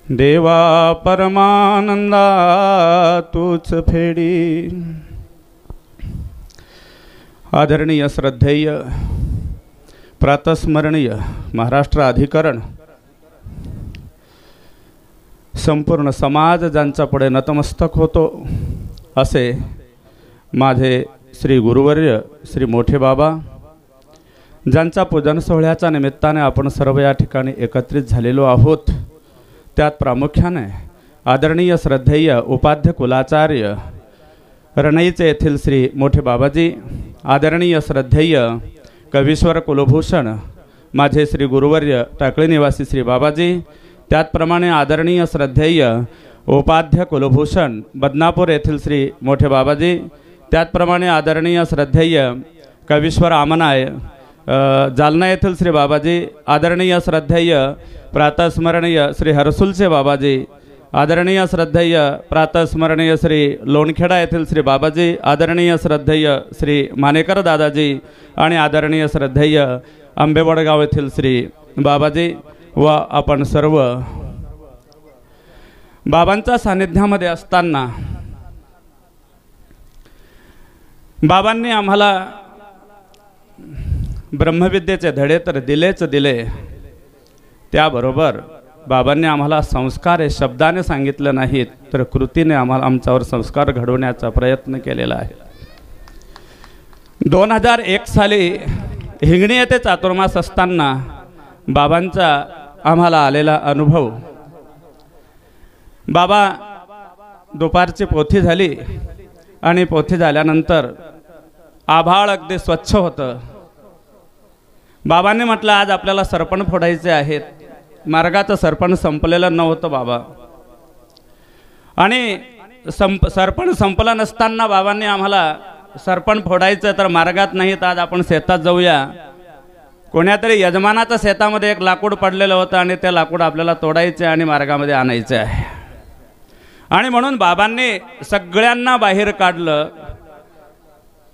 देवा परमानंदा तूच फेडी. आदरणीय श्रद्धेय प्रातस्मरणीय महाराष्ट्र अधिकरण, संपूर्ण समाज ज्यांच्या पुढे नतमस्तक होतो, असे माझे श्री गुरुवर्य श्री मोठे बाबा, ज्यांचा पूजन सोहळ्याच्या निमित्ताने आपण सर्व या ठिकाणी एकत्रित झालेलो आहोत, त्यात प्रामुख्याने आदरणीय श्रद्धेय उपाध्य कुलाचार्य रणईचे येथील श्री मोठे बाबाजी, आदरणीय श्रद्धेय कवीश्वर कुलभूषण माझे श्री गुरुवर्य टाकळी निवासी श्री बाबाजी, त्याचप्रमाणे आदरणीय श्रद्धेय उपाध्य कुलभूषण बदनापूर येथील श्री मोठे बाबाजी, त्याचप्रमाणे आदरणीय श्रद्धेय कवीश्वर आमनाय जालना येथील श्री बाबाजी, आदरणीय श्रद्धेय प्रातस्मरणीय श्री हरसुलचे बाबाजी, आदरणीय श्रद्धेय प्रातस्मरणीय श्री लोणखेडा येथील श्री बाबाजी, आदरणीय श्रद्धेय श्री मानेकर दादाजी आणि आदरणीय श्रद्धेय आंबेवडगाव येथील श्री बाबाजी व आपण सर्व बाबांच्या सानिध्यामध्ये असताना बाबांनी आम्हाला ब्रह्मविद्येचे धडे तर दिलेच दिले, त्याबरोबर बाबांनी आम्हाला संस्कार हे शब्दाने सांगितलं नाहीत तर कृतीने आम्हाला आमच्यावर संस्कार घडवण्याचा प्रयत्न केलेला आहे. 2001 साली हिंगणी येथे चातुर्मास असताना बाबांचा आम्हाला आलेला अनुभव, बाबा दुपारची पोथी झाली आणि पोथी झाल्यानंतर आभाळ अगदी स्वच्छ होतं. बाबांनी म्हटलं आज आपल्याला सरपण फोडायचे आहेत. मार्गाचं सरपण संपलेलं नव्हतं बाबा, आणि सरपण संपलं नसताना बाबांनी आम्हाला सरपण फोडायचं तर मार्गात नाही तर आज आपण शेतात जाऊया. कोण्यातरी यजमानाच्या शेतामध्ये एक लाकूड पडलेलं होतं आणि ते लाकूड आपल्याला तोडायचे आणि मार्गामध्ये आणायचे आहे. आणि म्हणून बाबांनी सगळ्यांना बाहेर काढलं.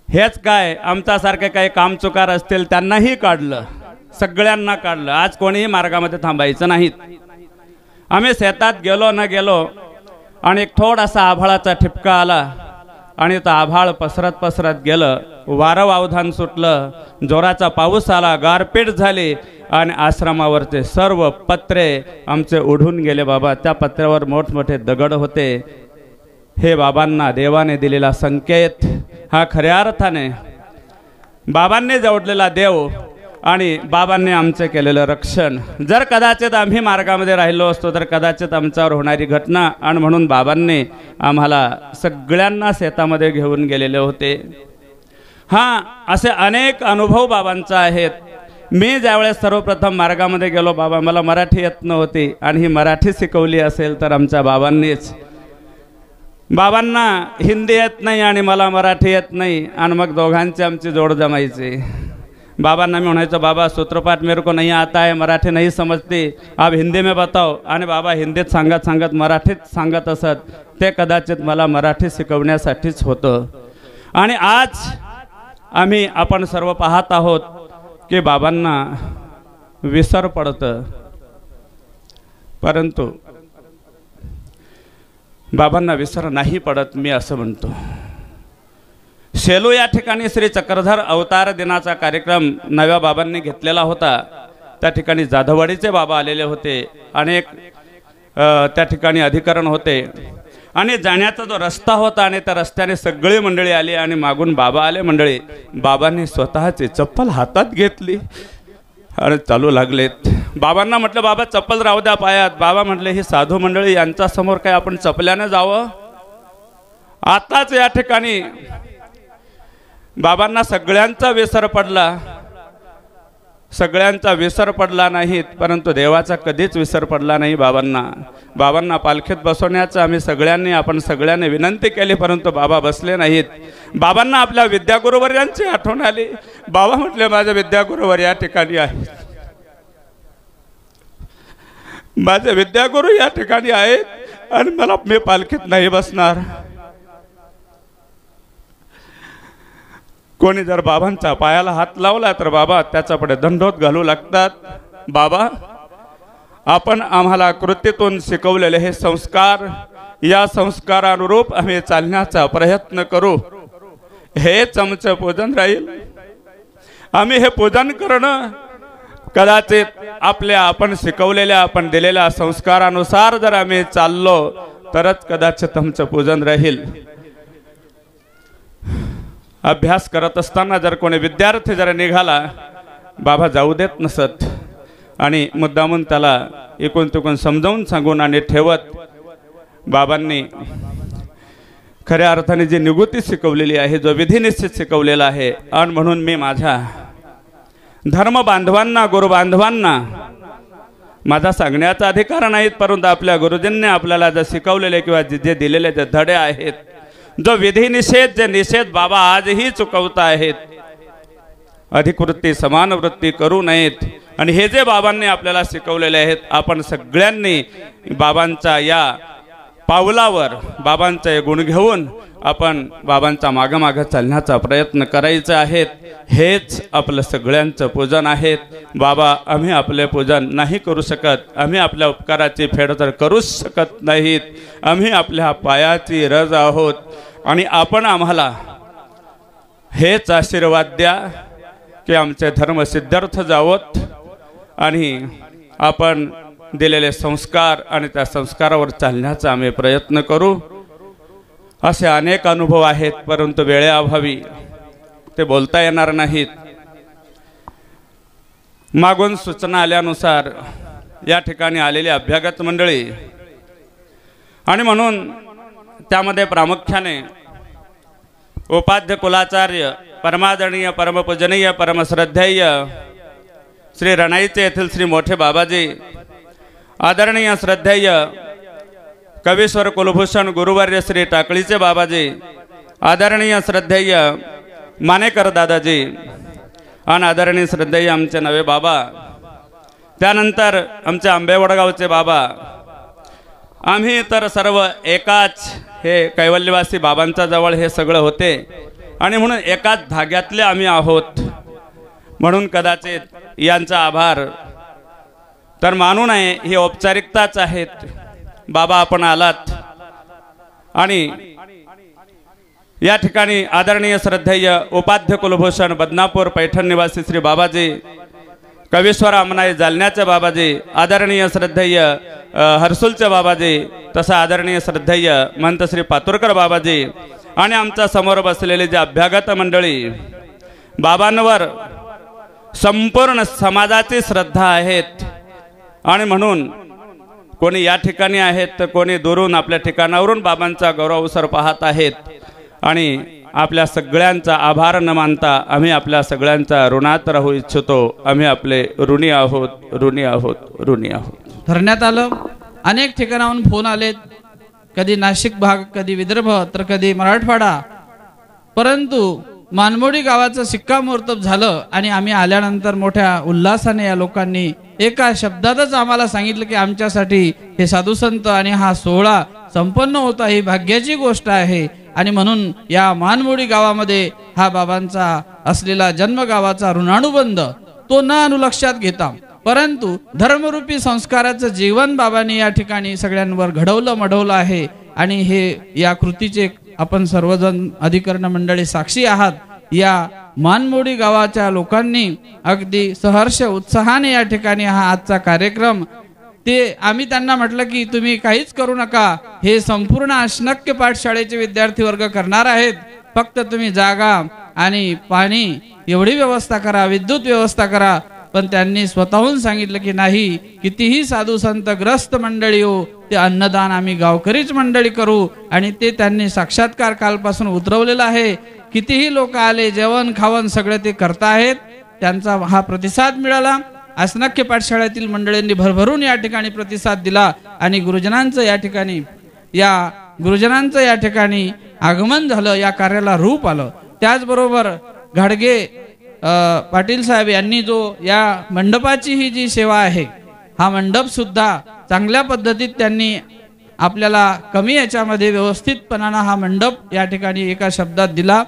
हेच काय आमच्यासारखे काही कामचुकार असतील त्यांनाही काढलं, सगळ्यांना काढलं. आज कोणीही मार्गामध्ये थांबायचं नाहीत. आम्ही शेतात गेलो न गेलो आणि एक थोडासा आभाळाचा ठिपका आला आणि तो आभाळ पसरत पसरत गेलं. वारं वावधान सुटलं, जोराचा पाऊस आला, गारपीट झाली आणि आश्रमावरचे सर्व पत्रे आमचे उडून गेले. बाबा त्या पत्र्यावर मोठमोठे दगड होते. हे बाबांना देवाने दिलेला संकेत, हा खऱ्या अर्थाने बाबांनी जोडलेला देव आणि बाबांनी आमचे केलेलं रक्षण. जर कदाचित आम्ही मार्गामध्ये राहिलो असतो तर कदाचित आमच्यावर होणारी घटना, आणि म्हणून बाबांनी आम्हाला सगळ्यांना शेतामध्ये घेऊन गेलेले होते. हां, असे अनेक अनुभव बाबांचा आहेत. मी ज्यावेळेस सर्वप्रथम मार्गामध्ये गेलो, बाबा मला मराठी येत नव्हती आणि ही मराठी शिकवली असेल तर आमच्या बाबांनीच. बाबांना हिंदी येत नाही आणि मला मराठी येत नाही, आणि मग दोघांची आमची जोड जमायची. बाबांना मी म्हणायचो बाबा सूत्रपाठ मेरे को नहीं आता है, मराठी नहीं समजती, आप हिंदी में बताओ. आणि बाबा हिंदीत सांगत सांगत मराठीत सांगत असत. ते कदाचित मला मराठी शिकवण्यासाठीच होतं. आणि आज आम्ही आपण सर्व पाहत आहोत की बाबांना विसर पडतं, परंतु बाबांना विसर नाही पडत. मी असं म्हणतो. सेलू या ठिकाणी श्री चक्रधर अवतार दिनाचा कार्यक्रम नव्या बाबांनी घेतलेला होता. त्या ठिकाणी जाधववाडीचे बाबा आलेले होते, अनेक त्या ठिकाणी अधिकरण होते आणि जाण्याचा जो रस्ता होता आणि त्या रस्त्याने सगळी मंडळी आली आणि मागून बाबा आले. मंडळी बाबांनी स्वतःची चप्पल हातात घेतली आणि चालू लागलेत. बाबांना म्हटलं बाबा चप्पल राहू द्या पायात. बाबा म्हटले ही साधू मंडळी यांच्यासमोर काय आपण चपल्याने जावं. आताच या ठिकाणी बाबांना सगळ्यांचा विसर पडला, सगळ्यांचा विसर पडला नाहीत, परंतु देवाचा कधीच विसर पडला नाही बाबांना पालखीत बसवण्याचं आम्ही सगळ्यांनी आपण सगळ्यांनी विनंती केली, परंतु बाबा बसले नाहीत. बाबांना आपल्या विद्यागुरुवर्यांची आठवण आली. बाबा म्हटले माझे विद्यागुरुवर या ठिकाणी आहेत, माझे विद्यागुरु या ठिकाणी आहेत आणि मला मी पालखीत नाही बसणार. कोणी जर बाबांच्या पायाला हात लावला तर बाबा त्याच्यापुढे दंडोत घालू लागतात. बाबा आपण आम्हाला कृतीतून शिकवलेले हे संस्कार, या संस्कारानुरूप आम्ही चालण्याचा प्रयत्न करू. हेच आमचं पूजन राहील. आम्ही हे पूजन करणं कदाचित आपल्या आपण शिकवलेल्या आपण दिलेल्या संस्कारानुसार जर आम्ही चाललो तरच कदाचित आमचं पूजन राहील. अभ्यास करत असताना जर कोणी विद्यार्थी जर निघाला, बाबा जाऊ देत नसत आणि मुद्दामून त्याला एकूण तिकून समजावून सांगून आणि ठेवत बाबांनी खऱ्या अर्थाने जी निगुती शिकवलेली आहे, जो विधी निश्चित शिकवलेला आहे, आणि म्हणून मी माझ्या धर्म बांधवांना, गुरु बांधवांना माझा सांगण्याचा अधिकार नाहीत, परंतु आपल्या गुरुजींनी आपल्याला जे शिकवलेले किंवा जे दिलेले जे धडे आहेत, जो विधी निषेध, जे निषेध बाबा आजही चुकवत आहेत, अधिकृती समान वृत्ती करू नयेत, आणि हे जे बाबांनी आपल्याला शिकवलेले आहेत, आपण सगळ्यांनी बाबांच्या या पावलावर बाबांचे गुण घेऊन आपण बाबांच्या मागं चालण्याचा प्रयत्न करायचा आहे. हेच आपलं सगळ्यांचं पूजन आहे. बाबा, आम्ही आपले पूजन नाही करू शकत, आम्ही आपल्या उपकाराची फेड तर करूच शकत नाहीत, आम्ही आपल्या पायाची रज आहोत, आणि आपण आम्हाला हेच आशीर्वाद द्या की आमचे धर्म सिद्धार्थ जावोत आणि आपण दिलेले संस्कार आणि त्या संस्कारावर चालण्याचा आम्ही प्रयत्न करू. असे अनेक अनुभव आहेत, परंतु वेळेअभावी ते बोलता येणार नाहीत. मागून सूचना आल्यानुसार या ठिकाणी आलेली अभ्यागत मंडळी, आणि म्हणून त्यामध्ये प्रामुख्याने उपाध्य कुलाचार्य, परमादरणीय, परमपूजनीय, परमश्रद्धेय श्री रणाईचे येथील श्री मोठे बाबाजी, आदरणीय श्रद्धेय कवीश्वर कुलभूषण गुरुवर्य श्री टाकळीचे बाबाजी, आदरणीय श्रद्धेय मानेकर दादाजी, आणि आदरणीय श्रद्धेय आमचे नवे बाबा, त्यानंतर आमचे आंबेवडगावचे बाबा, आम्ही तर सर्व एकाच हे कैवल्यवासी बाबांच्या जवळ हे सगळं होते, आणि म्हणून एकाच धाग्यातले आम्ही आहोत. म्हणून कदाचित यांचा आभार तर मानू नये, ही औपचारिकताच आहेत. बाबा, आपण आलात, आणि या ठिकाणी आदरणीय श्रद्धेय उपाध्य कुलभूषण बदनापूर पैठण निवासी श्री बाबाजी, कवीश्वर आमनाई जालन्याचे बाबाजी, आदरणीय श्रद्धेय हर्सुलचे बाबाजी, तसा आदरणीय श्रद्धेय महंत श्री पातुरकर बाबाजी, आणि आमच्या समोर बसलेले जे अभ्यागत मंडळी, बाबांवर संपूर्ण समाजाची श्रद्धा आहेत, आणि म्हणून कोणी या ठिकाणी आहेत तर कोणी दुरून आपल्या ठिकाणावरून बाबांचा गौरवसर पाहत आहेत, आणि आपल्या सगळ्यांचा आभार न मानता आम्ही आपल्या सगळ्यांचा ऋणात राहू इच्छितो. आम्ही आपले ऋणी आहोत, ऋणी आहोत, ऋणी आहोत. धरण्यात आलं. अनेक ठिकाणाहून फोन आलेत, कधी नाशिक भाग, कधी विदर्भ, तर कधी मराठवाडा, परंतु मानमोडी गावाचं शिक्कामोर्तब झालं, आणि आम्ही आल्यानंतर मोठ्या उल्हासाने या लोकांनी एका शब्दातच आम्हाला सांगितलं की आमच्यासाठी हे साधुसंत आणि हा सोहळा संपन्न होता, ही भाग्याची गोष्ट आहे. आणि म्हणून या मानमोडी गावामध्ये हा बाबांचा असलेला जन्मगावाचा ऋणानुबंध तो न अनुलक्षात घेता, परंतु धर्मरूपी संस्काराचं जीवन बाबांनी या ठिकाणी सगळ्यांवर घडवलं मढवलं आहे. आणि हे या कृतीचे आपण सर्वजण अधिकरण मंडळी साक्षी आहात. या मानमोडी गावाच्या लोकांनी अगदी सहर्ष उत्साहाने या ठिकाणी हा आजचा कार्यक्रम, ते आम्ही त्यांना म्हटलं की तुम्ही काहीच करू नका, हे संपूर्ण अश्नक्य पाठशाळेचे विद्यार्थी वर्ग करणार आहेत, फक्त तुम्ही जागा आणि पाणी एवढी व्यवस्था करा, विद्युत व्यवस्था करा. पण त्यांनी स्वतःहून सांगितलं की नाही, कितीही साधू संत ग्रस्त मंडळी हो, ते अन्नदान आम्ही गावकरीच मंडळी करू. आणि ते त्यांनी साक्षात्कार कालपासून उतरवलेला आहे. कितीही लोक आले, जेवण खावण सगळं ते करताहेत. त्यांचा हा प्रतिसाद मिळाला. आसनक्य पाठशाळेतील मंडळींनी भरभरून या ठिकाणी प्रतिसाद दिला, आणि गुरुजनांचं या ठिकाणी आगमन झालं, या कार्याला रूप आलं. त्याचबरोबर घाडगे पाटील साहेब यांनी जो या मंडपाची ही जी सेवा आहे, हा मंडप सुद्धा चांगल्या पद्धतीत त्यांनी आपल्याला कमी याच्यामध्ये व्यवस्थितपणानं हा मंडप या ठिकाणी एका शब्दात दिला.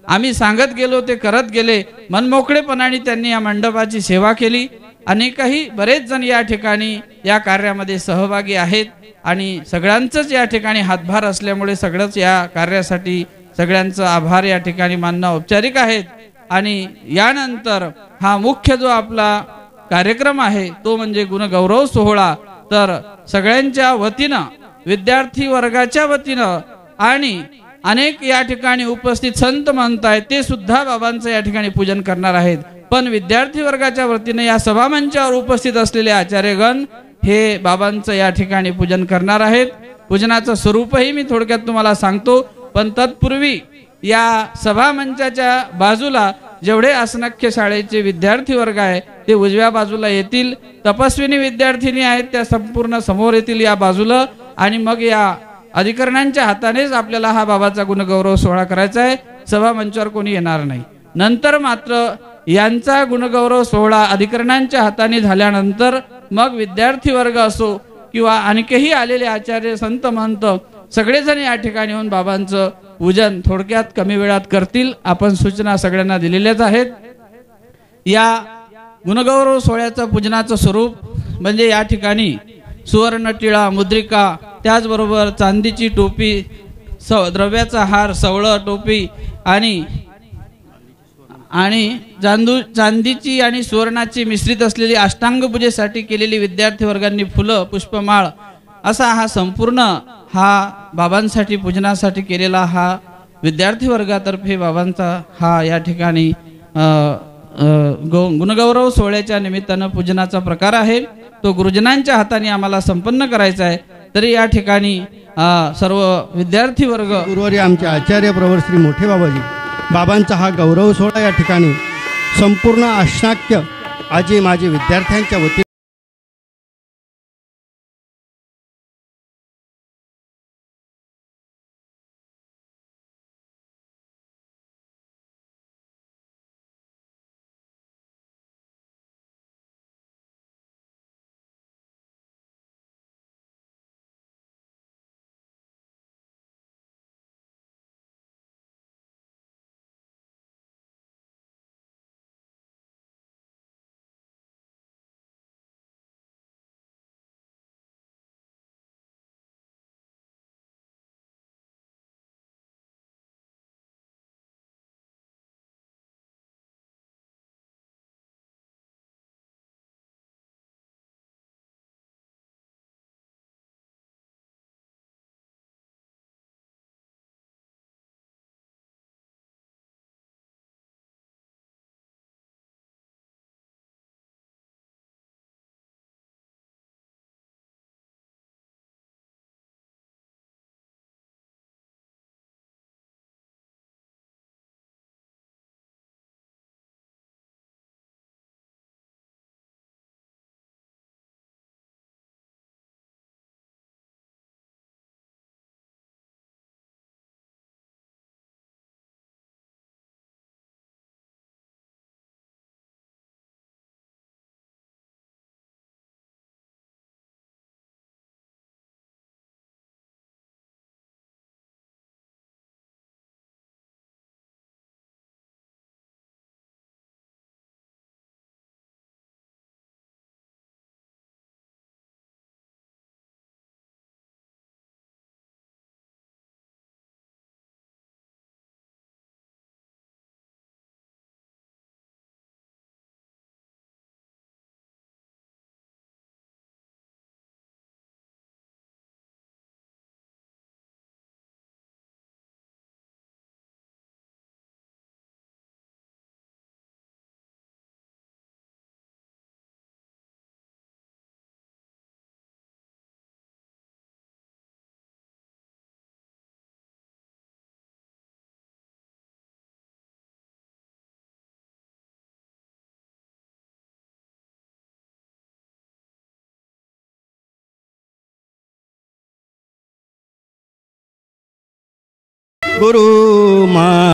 आम्ही सांगत गेलो, ते करत गेले. मनमोकळेपणाने त्यांनी या मंडपाची सेवा केली. अनेकही बरेच जण या ठिकाणी या कार्यामध्ये सहभागी आहेत, आणि सगळ्यांचंच या ठिकाणी हातभार असल्यामुळे सगळंच या कार्यासाठी सगळ्यांचं आभार या ठिकाणी मानणं औपचारिक आहेत. आणि यानंतर हा मुख्य जो आपला कार्यक्रम आहे तो म्हणजे गुणगौरव सोहळा. तर सगळ्यांच्या वतीनं, विद्यार्थी वर्गाच्या वतीनं आणि अनेक या ठिकाणी उपस्थित संत म्हणतायत ते सुद्धा बाबांचं या ठिकाणी पूजन करणार आहेत. पण विद्यार्थी वर्गाच्या वतीने या सभामंचावर उपस्थित असलेले आचार्यगण हे बाबांचं या ठिकाणी पूजन करणार आहेत. पूजनाचं स्वरूपही मी थोडक्यात तुम्हाला सांगतो, पण तत्पूर्वी या सभामंचाच्या बाजूला जेवढे असंख्य शाळेचे विद्यार्थी वर्ग आहे ते उजव्या बाजूला येतील. तपस्विनी विद्यार्थिनी आहेत त्या संपूर्ण समोर येतील या बाजूला, आणि मग या अधिकाऱ्यांच्या हातानेच आपल्याला हा बाबाचा गुणगौरव सोहळा करायचा आहे. सभामंचावर कोणी येणार नाही. नंतर मात्र यांचा गुणगौरव सोहळा अधिकाऱ्यांच्या हाताने झाल्यानंतर मग विद्यार्थी वर्ग असो किंवा आणखीही आलेले आचार्य संत महंत सगळेजण या ठिकाणी येऊन बाबांचं पूजन थोडक्यात कमी वेळात करतील. आपण सूचना सगळ्यांना दिलेल्याच आहेत. या गुणगौरव सोहळ्याचं पूजनाचं स्वरूप म्हणजे या ठिकाणी सुवर्ण टिळा, मुद्रिका, त्याचबरोबर चांदीची टोपी, द्रव्याचा हार, सवळं टोपी आणि चांदीची आणि सुवर्णाची मिश्रित असलेली अष्टांग पूजेसाठी केलेली विद्यार्थी वर्गांनी फुलं, पुष्पमाळ असा हा संपूर्ण हा बाबांसाठी पूजनासाठी केलेला हा विद्यार्थी वर्गातर्फे बाबांचा हा या ठिकाणी गुणगौरव सोहळ्याच्या निमित्तानं पूजनाचा प्रकार आहे. तो गुरुजनांच्या हाताने आम्हाला संपन्न करायचा आहे. तरी या ठिकाणी सर्व विद्यार्थी वर्ग, गुरुवारी आमचे आचार्य प्रवर श्री मोठे बाबाजी बाबांचा हा गौरव सोहळा या ठिकाणी संपूर्ण आशाक्य आजी माजी विद्यार्थ्यांच्या वतीने गुरु मा